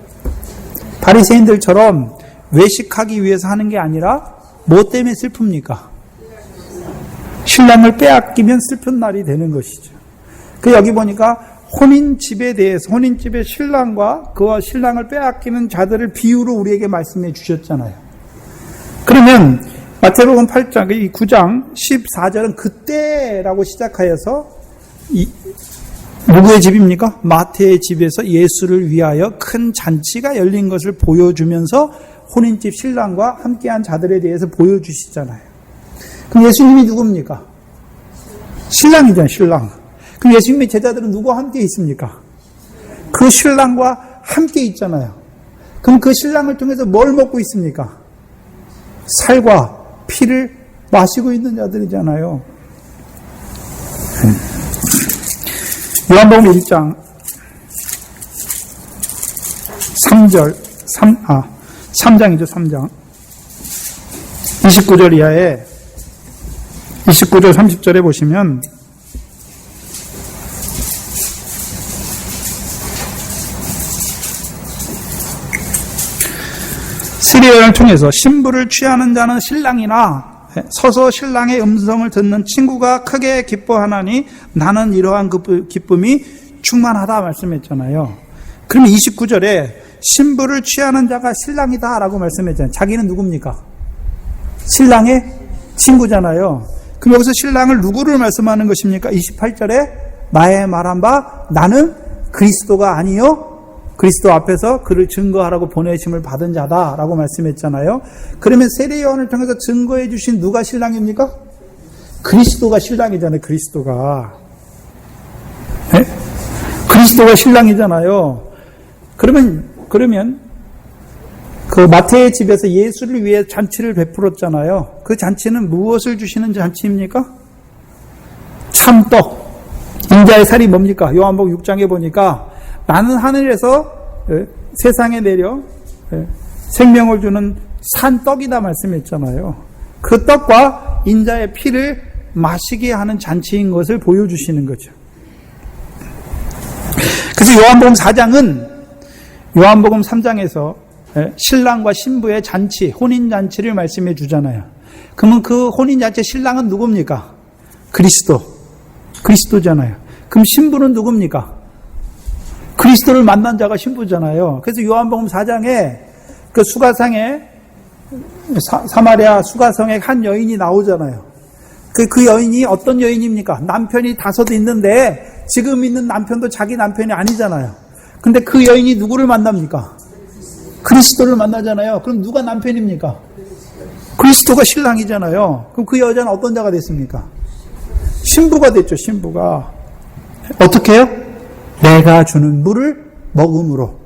Speaker 1: 바리새인들처럼 외식하기 위해서 하는 게 아니라 뭐 때문에 슬픕니까? 신랑을 빼앗기면 슬픈 날이 되는 것이죠. 그 여기 보니까 혼인집에 대해서 혼인집의 신랑과 그와 신랑을 빼앗기는 자들을 비유로 우리에게 말씀해 주셨잖아요. 그러면 마태복음 8장, 이 9장 14절은 그때라고 시작하여서 누구의 집입니까? 마태의 집에서 예수를 위하여 큰 잔치가 열린 것을 보여주면서 혼인집 신랑과 함께한 자들에 대해서 보여주시잖아요. 그럼 예수님이 누굽니까? 신랑이잖아요, 신랑. 그럼 예수님의 제자들은 누구와 함께 있습니까? 그 신랑과 함께 있잖아요. 그럼 그 신랑을 통해서 뭘 먹고 있습니까? 살과 피를 마시고 있는 자들이잖아요. 요한복음 1장 3장이죠, 3장. 29절 이하에 29절 30절에 보시면 세례요한을 통해서 신부를 취하는 자는 신랑이나 서서 신랑의 음성을 듣는 친구가 크게 기뻐하나니 나는 이러한 기쁨이 충만하다 말씀했잖아요. 그러면 29절에 신부를 취하는 자가 신랑이다 라고 말씀했잖아요. 자기는 누굽니까? 신랑의 친구잖아요. 그럼 여기서 신랑을 누구를 말씀하는 것입니까? 28절에 나의 말한 바 나는 그리스도가 아니요 그리스도 앞에서 그를 증거하라고 보내심을 받은 자다라고 말씀했잖아요. 그러면 세례요한을 통해서 증거해 주신 누가 신랑입니까? 그리스도가 신랑이잖아요. 그리스도가. 네? 그리스도가 신랑이잖아요. 그러면 그 마태의 집에서 예수를 위해 잔치를 베풀었잖아요. 그 잔치는 무엇을 주시는 잔치입니까? 참떡. 인자의 살이 뭡니까? 요한복음 6장에 보니까 나는 하늘에서 세상에 내려 생명을 주는 산 떡이다 말씀했잖아요. 그 떡과 인자의 피를 마시게 하는 잔치인 것을 보여주시는 거죠. 그래서 요한복음 4장은 요한복음 3장에서 신랑과 신부의 잔치, 혼인잔치를 말씀해 주잖아요. 그러면 그 혼인잔치 신랑은 누굽니까? 그리스도잖아요. 그럼 신부는 누굽니까? 그리스도를 만난 자가 신부잖아요. 그래서 요한복음 4장에 그 수가상에 사마리아 수가성에 한 여인이 나오잖아요. 그 여인이 어떤 여인입니까? 남편이 5 있는데 지금 있는 남편도 자기 남편이 아니잖아요. 근데 그 여인이 누구를 만납니까? 그리스도를 만나잖아요. 그럼 누가 남편입니까? 그리스도가 신랑이잖아요. 그럼 그 여자는 어떤 자가 됐습니까? 신부가 됐죠. 신부가. 어떻게 해요? 내가 주는 물을 먹음으로.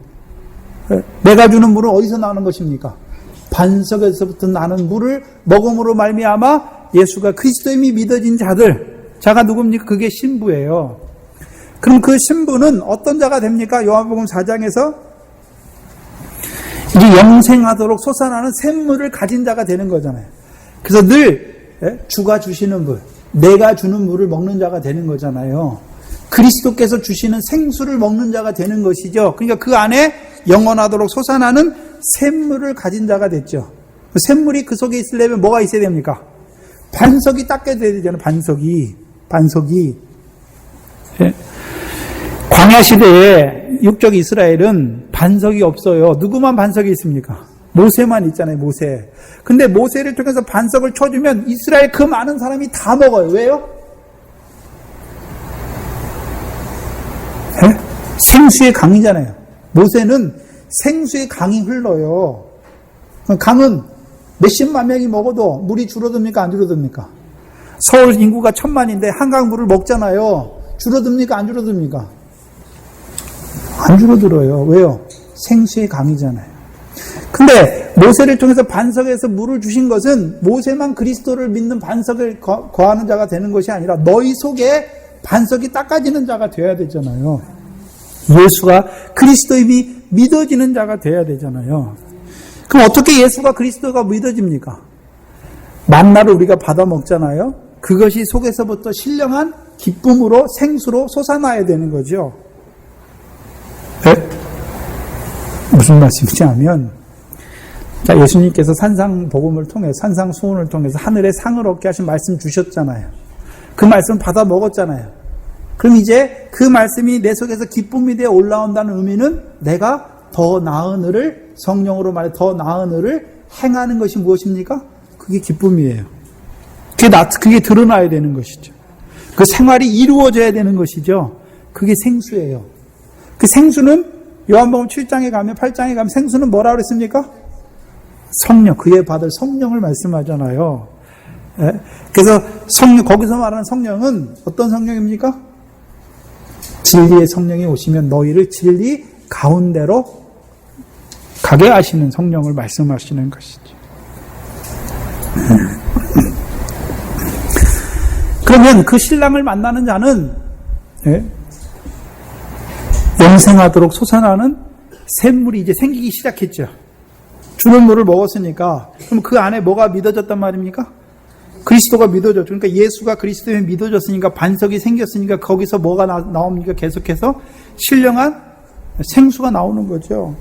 Speaker 1: 내가 주는 물은 어디서 나는 것입니까? 반석에서부터 나는 물을 먹음으로 말미암아 예수가 그리스도임이 믿어진 자가 누굽니까? 그게 신부예요. 그럼 그 신부는 어떤 자가 됩니까? 요한복음 4장에서 이제 영생하도록 솟아나는 샘물을 가진 자가 되는 거잖아요. 그래서 늘 주가 주시는 물, 내가 주는 물을 먹는 자가 되는 거잖아요. 그리스도께서 주시는 생수를 먹는 자가 되는 것이죠. 그러니까 그 안에 영원하도록 솟아나는 샘물을 가진 자가 됐죠. 샘물이 그 속에 있으려면 뭐가 있어야 됩니까? 반석이 닦여야 되잖아요. 반석이. 예. 광야 시대에 육적 이스라엘은 반석이 없어요. 누구만 반석이 있습니까? 모세만 있잖아요. 모세. 근데 모세를 통해서 반석을 쳐주면 이스라엘 그 많은 사람이 다 먹어요. 왜요? 네? 생수의 강이잖아요. 모세는 생수의 강이 흘러요. 강은 몇십만 명이 먹어도 물이 줄어듭니까? 안 줄어듭니까? 서울 인구가 1000만인데 한강 물을 먹잖아요. 줄어듭니까? 안 줄어듭니까? 안 줄어들어요. 왜요? 생수의 강이잖아요. 근데 모세를 통해서 반석에서 물을 주신 것은 모세만 그리스도를 믿는 반석을 거하는 자가 되는 것이 아니라 너희 속에 반석이 닦아지는 자가 되어야 되잖아요. 예수가 그리스도임이 믿어지는 자가 되어야 되잖아요. 그럼 어떻게 예수가 그리스도가 믿어집니까? 만나를 우리가 받아 먹잖아요. 그것이 속에서부터 신령한 기쁨으로 생수로 솟아나야 되는 거죠. 네? 무슨 말씀이냐 하면 자, 예수님께서 산상복음을 통해서 산상수훈을 통해서 하늘에 상을 얻게 하신 말씀 주셨잖아요. 그 말씀 받아 먹었잖아요. 그럼 이제 그 말씀이 내 속에서 기쁨이 되어 올라온다는 의미는 내가 더 나은 일을 성령으로 말해 더 나은 일을 행하는 것이 무엇입니까? 그게 기쁨이에요. 그게 드러나야 되는 것이죠. 그 생활이 이루어져야 되는 것이죠. 그게 생수예요. 그 생수는 요한복음 7장에 가면 8장에 가면 생수는 뭐라고 그랬습니까? 성령, 그에 받을 성령을 말씀하잖아요. 예? 그래서 성령, 거기서 말하는 성령은 어떤 성령입니까? 진리의 성령이 오시면 너희를 진리 가운데로 가게 하시는 성령을 말씀하시는 것이죠. 그러면 그 신랑을 만나는 자는 영생하도록 솟아나는 샘물이 이제 생기기 시작했죠. 주는 물을 먹었으니까 그럼 그 안에 뭐가 믿어졌단 말입니까? 그리스도가 믿어졌죠. 그러니까 예수가 그리스도에 믿어졌으니까 반석이 생겼으니까 거기서 뭐가 나옵니까? 계속해서 신령한 생수가 나오는 거죠.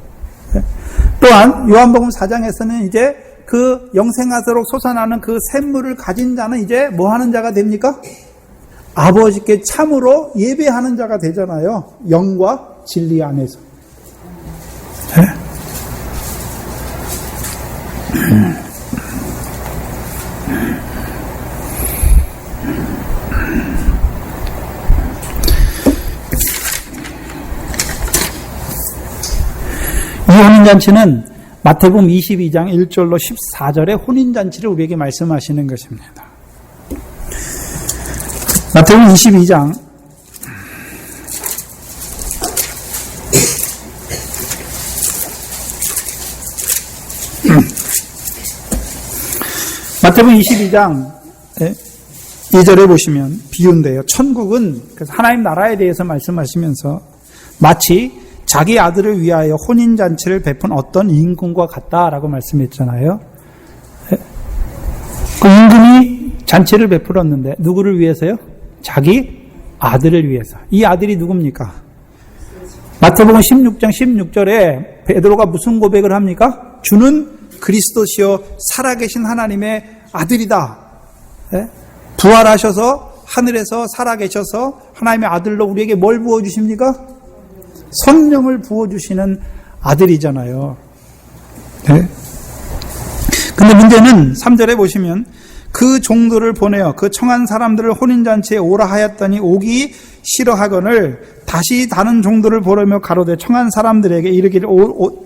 Speaker 1: 또한 요한복음 4장에서는 이제 그 영생하도록 솟아나는 그 샘물을 가진 자는 이제 뭐 하는 자가 됩니까? 아버지께 참으로 예배하는 자가 되잖아요. 영과 진리 안에서. 이 혼인잔치는 마태복음 22장 1절로 14절의 혼인잔치를 우리에게 말씀하시는 것입니다. 마태복음 22장 마태복음 22장 2절에 보시면 비유인데요. 천국은 하나님 나라에 대해서 말씀하시면서 마치 자기 아들을 위하여 혼인잔치를 베푼 어떤 임금과 같다라고 말씀했잖아요. 그 임금이 잔치를 베풀었는데 누구를 위해서요? 자기 아들을 위해서. 이 아들이 누굽니까? 마태복음 16장 16절에 베드로가 무슨 고백을 합니까? 주는 그리스도시요 살아계신 하나님의 아들이다. 부활하셔서 하늘에서 살아계셔서 하나님의 아들로 우리에게 뭘 부어주십니까? 성령을 부어주시는 아들이잖아요. 네. 근데 문제는 3절에 보시면 그 종들을 보내어 그 청한 사람들을 혼인잔치에 오라 하였더니 오기 싫어하거늘 다시 다른 종들을 보내며 가로되 청한 사람들에게 이르기를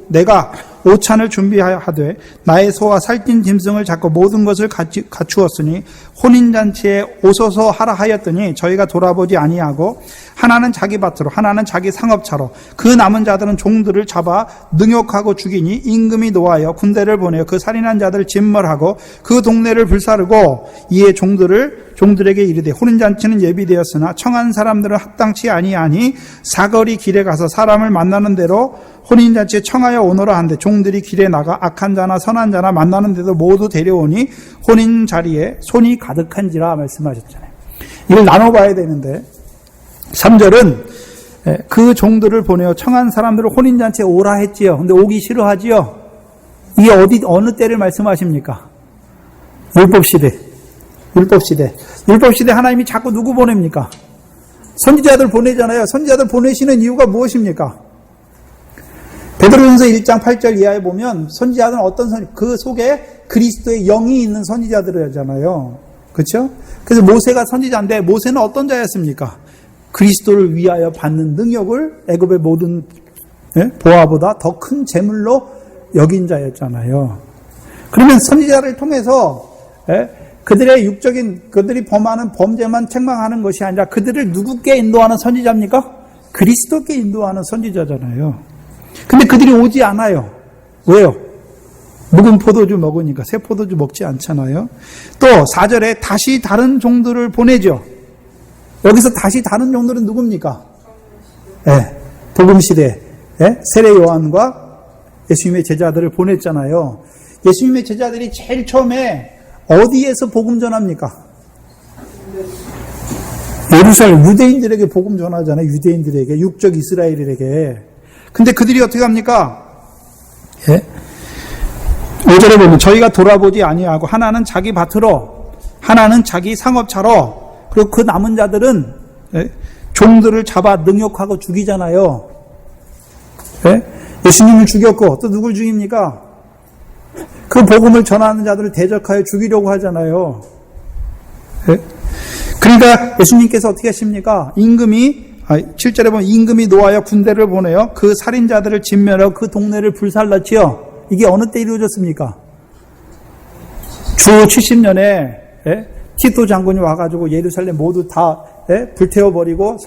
Speaker 1: 내가 오찬을 준비하되 나의 소와 살찐 짐승을 잡고 모든 것을 갖추었으니 혼인잔치에 오소서 하라 하였더니 저희가 돌아보지 아니하고 하나는 자기 밭으로 하나는 자기 상업차로 그 남은 자들은 종들을 잡아 능욕하고 죽이니 임금이 노하여 군대를 보내어 그 살인한 자들을 진멸하고 그 동네를 불사르고 이에 종들에게 이르되 혼인잔치는 예비되었으나 청한 사람들은 합당치 아니하니 사거리 길에 가서 사람을 만나는 대로 혼인잔치에 청하여 오너라 한데 종들이 길에 나가 악한 자나 선한 자나 만나는 데도 모두 데려오니 혼인 자리에 손이 가득한지라 말씀하셨잖아요. 이걸 나눠봐야 되는데 3절은 그 종들을 보내어 청한 사람들을 혼인잔치에 오라 했지요. 근데 오기 싫어하지요. 이게 어느 때를 말씀하십니까? 율법시대. 율법시대 하나님이 자꾸 누구 보냅니까? 선지자들 보내잖아요. 선지자들 보내시는 이유가 무엇입니까? 베드로전서 1장 8절 이하에 보면 선지자들은 어떤 그 속에 그리스도의 영이 있는 선지자들이잖아요. 그렇죠? 그래서 모세가 선지자인데 모세는 어떤 자였습니까? 그리스도를 위하여 받는 능력을 애굽의 모든 보화보다 더 큰 재물로 여긴 자였잖아요. 그러면 선지자를 통해서 그들의 육적인 그들이 범하는 범죄만 책망하는 것이 아니라 그들을 누구께 인도하는 선지자입니까? 그리스도께 인도하는 선지자잖아요. 근데 그들이 오지 않아요. 왜요? 묵은 포도주 먹으니까. 새 포도주 먹지 않잖아요. 또 4절에 다시 다른 종들을 보내죠. 여기서 다시 다른 종들은 누굽니까? 복음시대 세례 요한과 예수님의 제자들을 보냈잖아요. 예수님의 제자들이 제일 처음에 어디에서 복음 전합니까? 예루살렘 유대인들에게 복음 전하잖아요. 유대인들에게, 육적 이스라엘에게. 근데 그들이 어떻게 합니까? 5절에 보면 저희가 돌아보지 아니하고 하나는 자기 밭으로 하나는 자기 상업차로 그리고 그 남은 자들은 종들을 잡아 능욕하고 죽이잖아요. 예수님을 죽였고 또 누굴 죽입니까? 그 복음을 전하는 자들을 대적하여 죽이려고 하잖아요. 그러니까 예수님께서 어떻게 하십니까? 임금이 7절에 보면 임금이 노하여 군대를 보내요. 그 살인자들을 진멸하고 그 동네를 불살랐지요. 이게 어느 때 이루어졌습니까? 주 70년에 티토 장군이 와가지고 예루살렘 모두 다 불태워버리고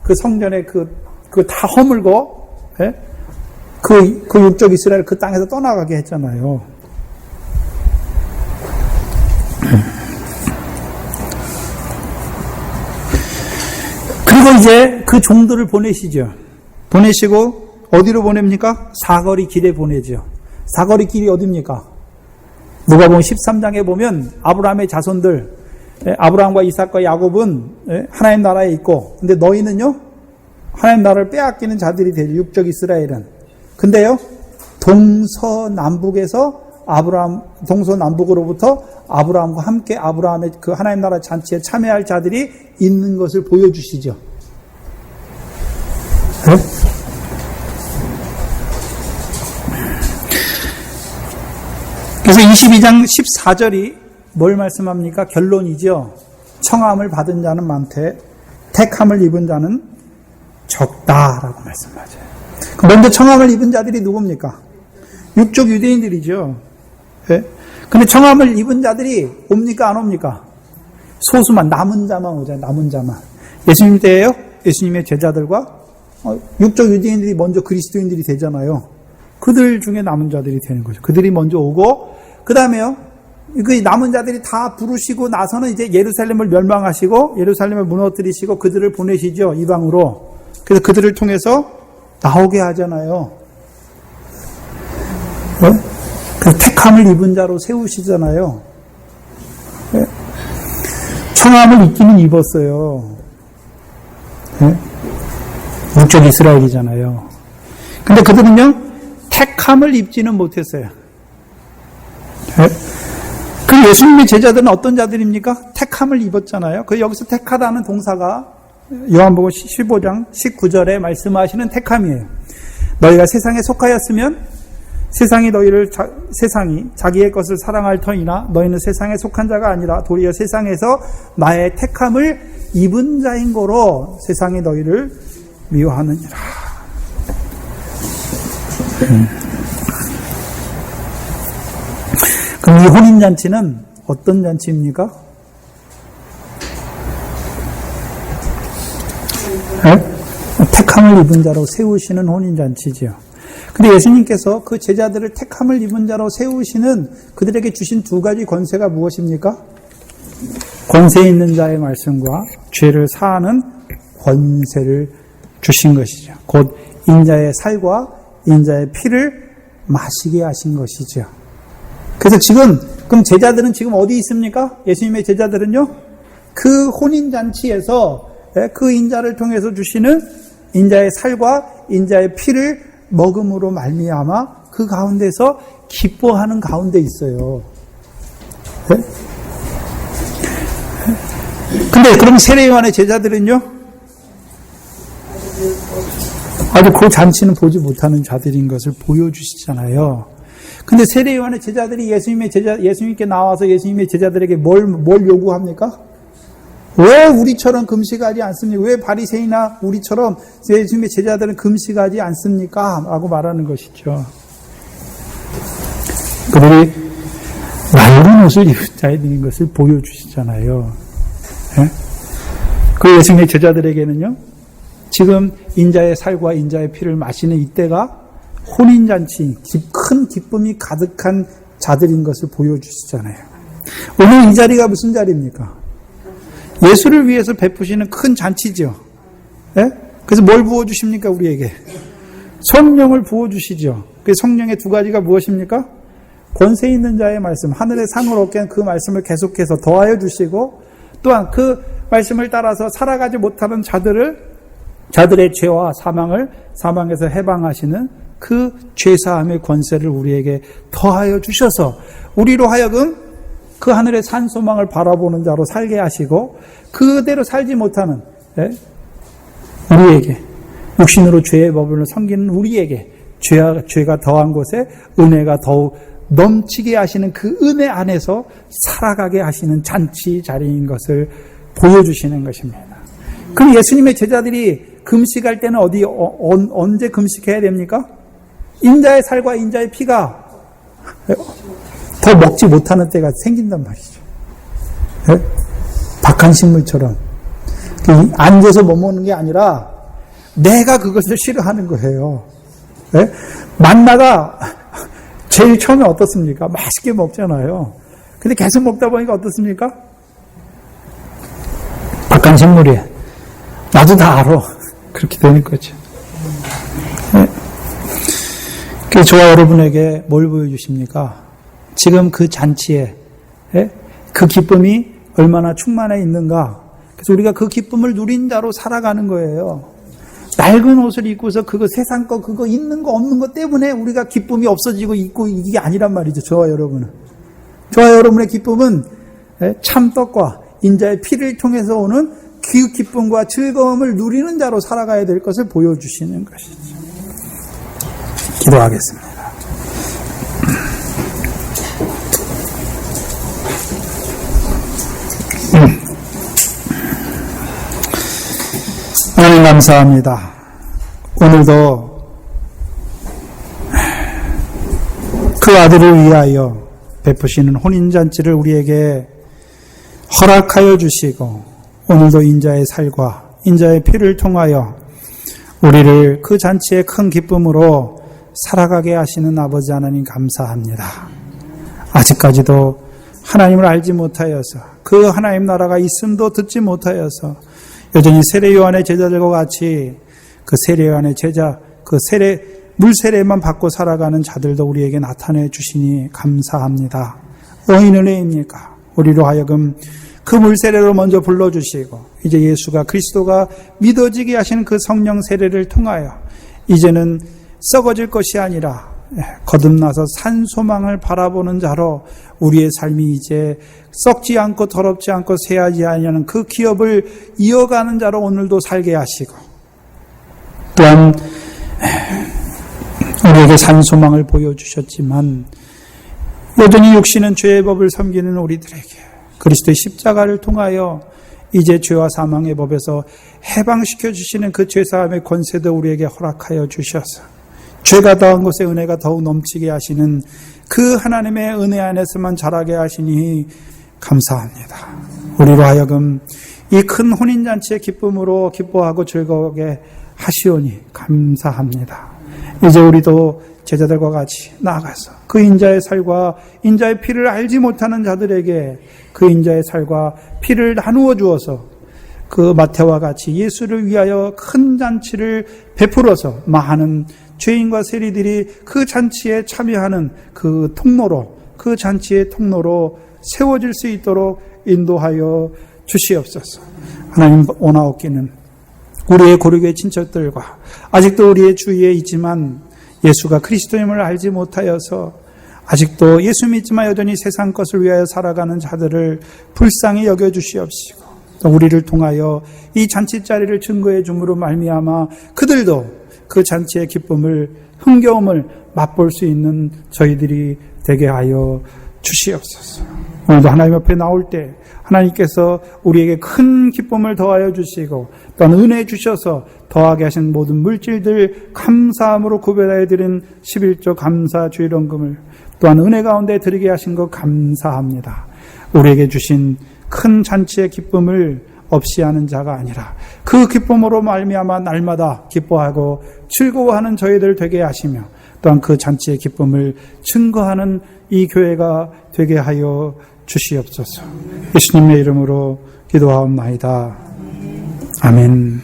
Speaker 1: 그 성전에 그 다 허물고 그 육적 이스라엘 그 땅에서 떠나가게 했잖아요. 그리고 이제 그 종들을 보내시죠. 보내시고 어디로 보냅니까? 사거리 길에 보내죠. 사거리 길이 어디입니까? 누가복음 13장에 보면 아브라함의 자손들, 아브라함과 이삭과 야곱은 하나님 나라에 있고, 근데 너희는요, 하나님 나라를 빼앗기는 자들이 되죠. 육적 이스라엘은. 근데요, 동서남북에서 동서남북으로부터 아브라함과 함께 아브라함의 그 하나님 나라 잔치에 참여할 자들이 있는 것을 보여주시죠. 네? 그래서 22장 14절이 뭘 말씀합니까? 결론이죠. 청함을 받은 자는 많되 택함을 입은 자는 적다라고 말씀하죠. 먼저 청함을 입은 자들이 누굽니까? 육적 유대인들이죠. 네? 근데 청함을 입은 자들이 옵니까? 안 옵니까? 소수만, 남은 자만 오잖아요. 남은 자만. 예수님 때예요? 예수님의 제자들과 육적 유대인들이 먼저 그리스도인들이 되잖아요. 그들 중에 남은 자들이 되는 거죠. 그들이 먼저 오고, 그 다음에요, 그 남은 자들이 다 부르시고 나서는 이제 예루살렘을 멸망하시고, 예루살렘을 무너뜨리시고, 그들을 보내시죠. 이방으로. 그래서 그들을 통해서 나오게 하잖아요. 네? 그 택함을 입은 자로 세우시잖아요. 네? 청함을 입기는 입었어요. 네? 육적 이스라엘이잖아요. 근데 그들은요, 택함을 입지는 못했어요. 네? 그 예수님의 제자들은 어떤 자들입니까? 택함을 입었잖아요. 그 여기서 택하다는 동사가 요한복음 15장 19절에 말씀하시는 택함이에요. 너희가 세상에 속하였으면 세상이 자기의 것을 사랑할 터이나 너희는 세상에 속한 자가 아니라 도리어 세상에서 나의 택함을 입은 자인 거로 세상이 너희를 미워하느니라. 그럼 이 혼인잔치는 어떤 잔치입니까? 택함을 입은 자로 세우시는 혼인잔치지요. 근데 예수님께서 그 제자들을 택함을 입은 자로 세우시는 그들에게 주신 두 가지 권세가 무엇입니까? 권세 있는 자의 말씀과 죄를 사하는 권세를 주신 것이죠. 곧 인자의 살과 인자의 피를 마시게 하신 것이죠. 그래서 그럼 제자들은 지금 어디 있습니까? 예수님의 제자들은요, 그 혼인잔치에서 그 인자를 통해서 주시는 인자의 살과 인자의 피를 먹음으로 말미암아 그 가운데서 기뻐하는 가운데 있어요. 네? 근데 그럼 세례요한의 제자들은요, 아주 그 잔치는 보지 못하는 자들인 것을 보여주시잖아요. 근데 세례요한의 제자들이 예수님께 나와서 예수님의 제자들에게 뭘 요구합니까? 왜 우리처럼 금식하지 않습니까? 왜 바리새인이나 우리처럼 예수님의 제자들은 금식하지 않습니까? 라고 말하는 것이죠. 그들이 낡은 옷을 입은 자들인 것을 보여주시잖아요. 네? 그 예수님의 제자들에게는요, 지금 인자의 살과 인자의 피를 마시는 이때가 혼인잔치, 큰 기쁨이 가득한 자들인 것을 보여주시잖아요. 오늘 이 자리가 무슨 자리입니까? 예수를 위해서 베푸시는 큰 잔치죠. 네? 그래서 뭘 부어주십니까, 우리에게? 성령을 부어주시죠. 그 성령의 두 가지가 무엇입니까? 권세 있는 자의 말씀, 하늘의 상을 얻게 한 그 말씀을 계속해서 더하여 주시고, 또한 그 말씀을 따라서 살아가지 못하는 자들의 죄와 사망에서 해방하시는 그 죄사함의 권세를 우리에게 더하여 주셔서 우리로 하여금 그 하늘의 산 소망을 바라보는 자로 살게 하시고, 그대로 살지 못하는 우리에게, 육신으로 죄의 법을 섬기는 우리에게 죄가 더한 곳에 은혜가 더욱 넘치게 하시는 그 은혜 안에서 살아가게 하시는 잔치 자리인 것을 보여주시는 것입니다. 그럼 예수님의 제자들이 금식할 때는 언제 금식해야 됩니까? 인자의 살과 인자의 피가 더 먹지 못하는 때가 생긴단 말이죠. 네? 박한 식물처럼. 앉아서 못 먹는 게 아니라 내가 그것을 싫어하는 거예요. 네? 만나가 제일 처음에 어떻습니까? 맛있게 먹잖아요. 근데 계속 먹다 보니까 어떻습니까? 박한 식물이 나도 다 알아. 그렇게 되는 거죠. 네. 그래서 저와 여러분에게 뭘 보여주십니까? 지금 그 잔치에 그 기쁨이 얼마나 충만해 있는가. 그래서 우리가 그 기쁨을 누린 자로 살아가는 거예요. 낡은 옷을 입고서 그거 세상 거 그거 있는 거 없는 거 때문에 우리가 기쁨이 없어지고 있고 이게 아니란 말이죠. 저와 여러분은. 저와 여러분의 기쁨은 참떡과 인자의 피를 통해서 오는 그 기쁨과 즐거움을 누리는 자로 살아가야 될 것을 보여주시는 것이죠. 기도하겠습니다. 하나님 감사합니다. 오늘도 그 아들을 위하여 베푸시는 혼인잔치를 우리에게 허락하여 주시고 오늘도 인자의 살과 인자의 피를 통하여 우리를 그 잔치의 큰 기쁨으로 살아가게 하시는 아버지 하나님 감사합니다. 아직까지도 하나님을 알지 못하여서 그 하나님 나라가 있음도 듣지 못하여서 여전히 세례 요한의 제자들과 같이 그 세례 요한의 제자 그 물 세례만 받고 살아가는 자들도 우리에게 나타내 주시니 감사합니다. 어인 은혜입니까? 우리로 하여금 그 물 세례로 먼저 불러주시고 이제 예수가 그리스도가 믿어지게 하시는 그 성령 세례를 통하여 이제는 썩어질 것이 아니라 거듭나서 산 소망을 바라보는 자로 우리의 삶이 이제 썩지 않고 더럽지 않고 쇠하지 아니하는 그 기업을 이어가는 자로 오늘도 살게 하시고 또한 우리에게 산 소망을 보여주셨지만 여전히 육신은 죄의 법을 섬기는 우리들에게 그리스도의 십자가를 통하여 이제 죄와 사망의 법에서 해방시켜 주시는 그 죄사함의 권세도 우리에게 허락하여 주셔서 죄가 더한 곳에 은혜가 더욱 넘치게 하시는 그 하나님의 은혜 안에서만 자라게 하시니 감사합니다. 우리로 하여금 이 큰 혼인잔치의 기쁨으로 기뻐하고 즐거우게 하시오니 감사합니다. 이제 우리도 제자들과 같이 나아가서 그 인자의 살과 인자의 피를 알지 못하는 자들에게 그 인자의 살과 피를 나누어 주어서 그 마태와 같이 예수를 위하여 큰 잔치를 베풀어서 많은 죄인과 세리들이 그 잔치에 참여하는 그 통로로 그 잔치의 통로로 세워질 수 있도록 인도하여 주시옵소서. 하나님 오나옵기는 우리의 고륙의 친척들과 아직도 우리의 주위에 있지만 예수가 그리스도임을 알지 못하여서 아직도 예수 믿지만 여전히 세상 것을 위하여 살아가는 자들을 불쌍히 여겨주시옵시고 또 우리를 통하여 이 잔치 자리를 증거해 줌으로 말미암아 그들도 그 잔치의 기쁨을 흥겨움을 맛볼 수 있는 저희들이 되게 하여 주시옵소서. 오늘도 하나님 앞에 나올 때 하나님께서 우리에게 큰 기쁨을 더하여 주시고 또한 은혜 주셔서 더하게 하신 모든 물질들 감사함으로 구별하여 드린 11조 감사 주일원금을 또한 은혜 가운데 드리게 하신 것 감사합니다. 우리에게 주신 큰 잔치의 기쁨을 없이 하는 자가 아니라 그 기쁨으로 말미암아 날마다 기뻐하고 즐거워하는 저희들 되게 하시며 또한 그 잔치의 기쁨을 증거하는 이 교회가 되게 하여 주시옵소서. 예수님의 이름으로 기도하옵나이다. 아멘.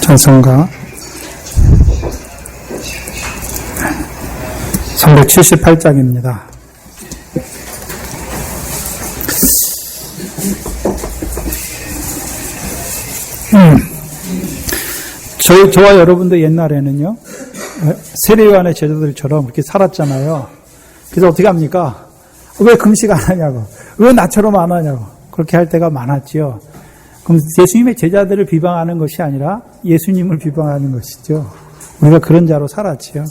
Speaker 1: 찬송가 378장입니다. 저와 여러분도 옛날에는요, 세례요한의 제자들처럼 그렇게 살았잖아요. 그래서 어떻게 합니까? 왜 금식 안 하냐고, 왜 나처럼 안 하냐고, 그렇게 할 때가 많았죠. 그럼 예수님의 제자들을 비방하는 것이 아니라 예수님을 비방하는 것이죠. 우리가 그런 자로 살았죠.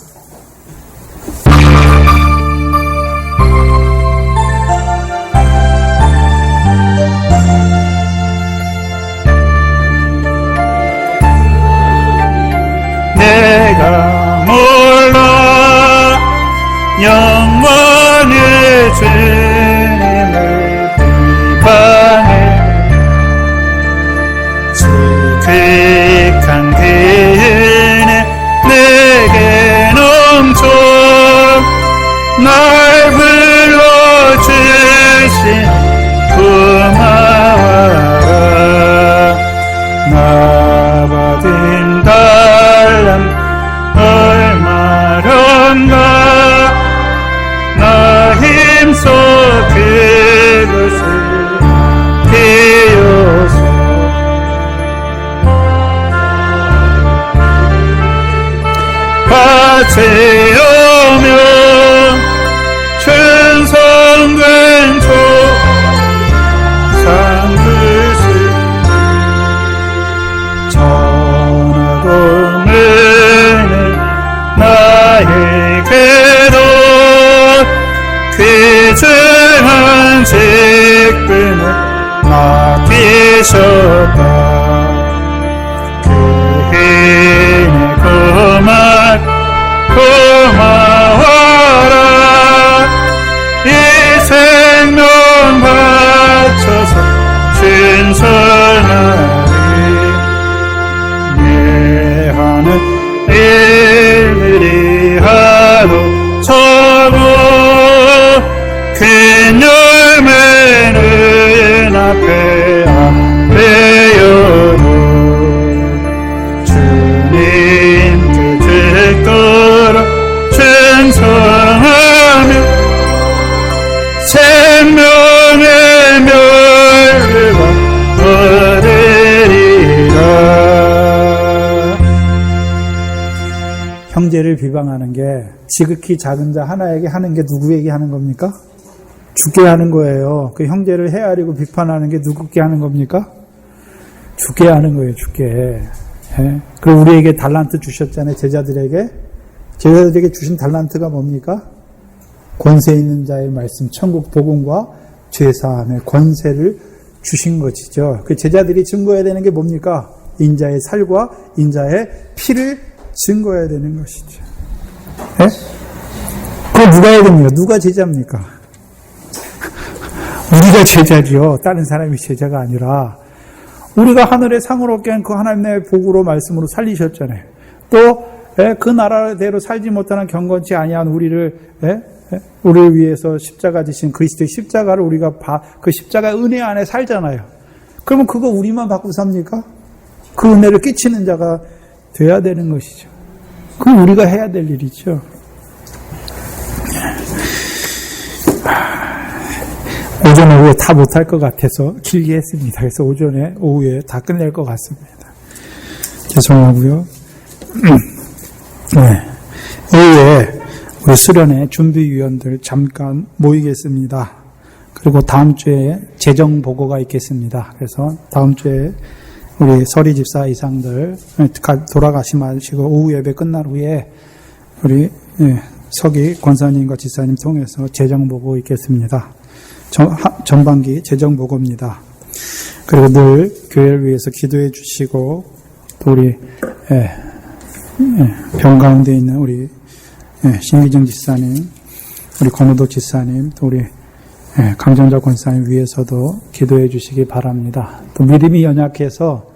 Speaker 1: 내가 몰라 영원히 주님을 비방해 지극한 기은혜 내게 넘쳐 날 불러주신 고마워라 나 받은 달람 얼마련가 나 힘써 그것을 비워서 밭에 오며 천성된 산뜻을 전하고 있는 나에게도 귀중한 직분을 맡기셨다 그 힘에 고마워라 이 생명 바쳐서 신선하리 내 하는 일들이 하도 적어 큰 열매는 앞에 안 되어도 주님 그 뜻대로 충성하며 생명의 멸류관 얻으리라. 형제를 비방하는 게 지극히 작은 자 하나에게 하는 게 누구에게 하는 겁니까? 죽게 하는 거예요. 그 형제를 헤아리고 비판하는 게 누구께 하는 겁니까? 죽게 하는 거예요. 죽게. 예? 그리고 우리에게 달란트 주셨잖아요. 제자들에게 주신 달란트가 뭡니까? 권세 있는 자의 말씀, 천국 복음과 죄사함의 권세를 주신 것이죠. 그 제자들이 증거해야 되는 게 뭡니까? 인자의 살과 인자의 피를 증거해야 되는 것이죠. 예? 그거 누가 해야 됩니까? 누가 제자입니까? 우리가 제자죠. 다른 사람이 제자가 아니라 우리가 하늘의 상을 얻게 한 그 하나님의 복으로 말씀으로 살리셨잖아요. 또 그 나라대로 살지 못하는 경건치 아니한 우리를 위해서 십자가 지신 그리스도의 십자가를 우리가 그 십자가 은혜 안에 살잖아요. 그러면 그거 우리만 받고 삽니까? 그 은혜를 끼치는 자가 돼야 되는 것이죠. 그건 우리가 해야 될 일이죠. 오전 오후에 다 못할 것 같아서 길게 했습니다. 그래서 오전에 오후에 다 끝낼 것 같습니다. 죄송하고요. 네. 오후에 우리 수련회 준비위원들 잠깐 모이겠습니다. 그리고 다음 주에 재정 보고가 있겠습니다. 그래서 다음 주에 우리 서리 집사 이상들 돌아가시 마시고 오후 예배 끝난 후에 우리 서기 권사님과 지사님 통해서 재정 보고 있겠습니다. 전반기 재정 보고입니다. 그리고 늘 교회를 위해서 기도해 주시고 또 우리 병 가운데 있는 우리 신기정 지사님, 우리 권호도 지사님, 또 우리 강정자 권사님 위해서도 기도해 주시기 바랍니다. 또 믿음이 연약해서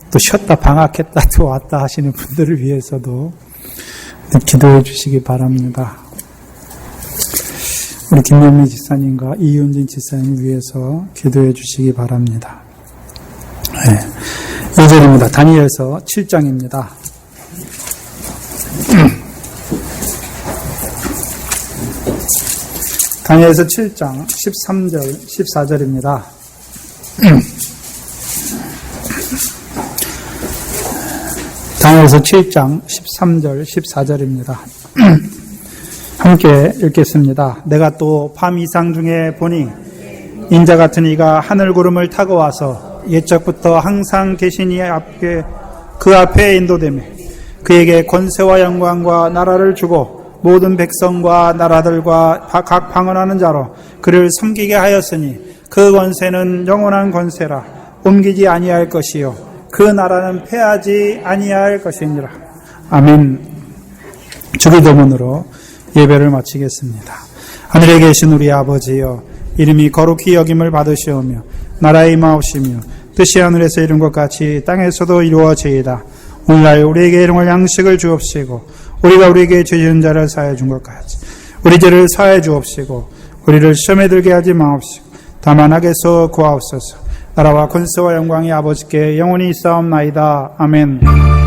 Speaker 1: 또 쉬었다 방학했다 또 왔다 하시는 분들을 위해서도 기도해 주시기 바랍니다. 우리 김명미 지사님과 이윤진 지사님 위해서 기도해 주시기 바랍니다. 2절입니다. 다니엘서 7장입니다. 다니엘서 7장 13절 14절입니다. 다니엘서 7장 13절 14절입니다. 함께 읽겠습니다. 내가 또 밤 이상 중에 보니 인자 같은 이가 하늘 구름을 타고 와서 옛적부터 항상 계신 이 앞에 그 앞에 인도되며 그에게 권세와 영광과 나라를 주고 모든 백성과 나라들과 각 방언하는 자로 그를 섬기게 하였으니 그 권세는 영원한 권세라 옮기지 아니할 것이요 그 나라는 패하지 아니할 것이니라. 아멘. 주기도문으로 예배를 마치겠습니다. 하늘에 계신 우리 아버지여, 이름이 거룩히 여김을 받으시오며 나라의 임하옵시며 뜻이 하늘에서 이룬 것 같이 땅에서도 이루어지이다. 오늘날 우리에게 일용할 양식을 주옵시고 우리가 우리에게 죄 지은 자를 사하여 준 것 같이 우리 죄를 사하여 주옵시고 우리를 시험에 들게 하지 마옵시고 다만 악에서 구하옵소서. 나라와 권세와 영광이 아버지께 영원히 있사옵나이다. 아멘.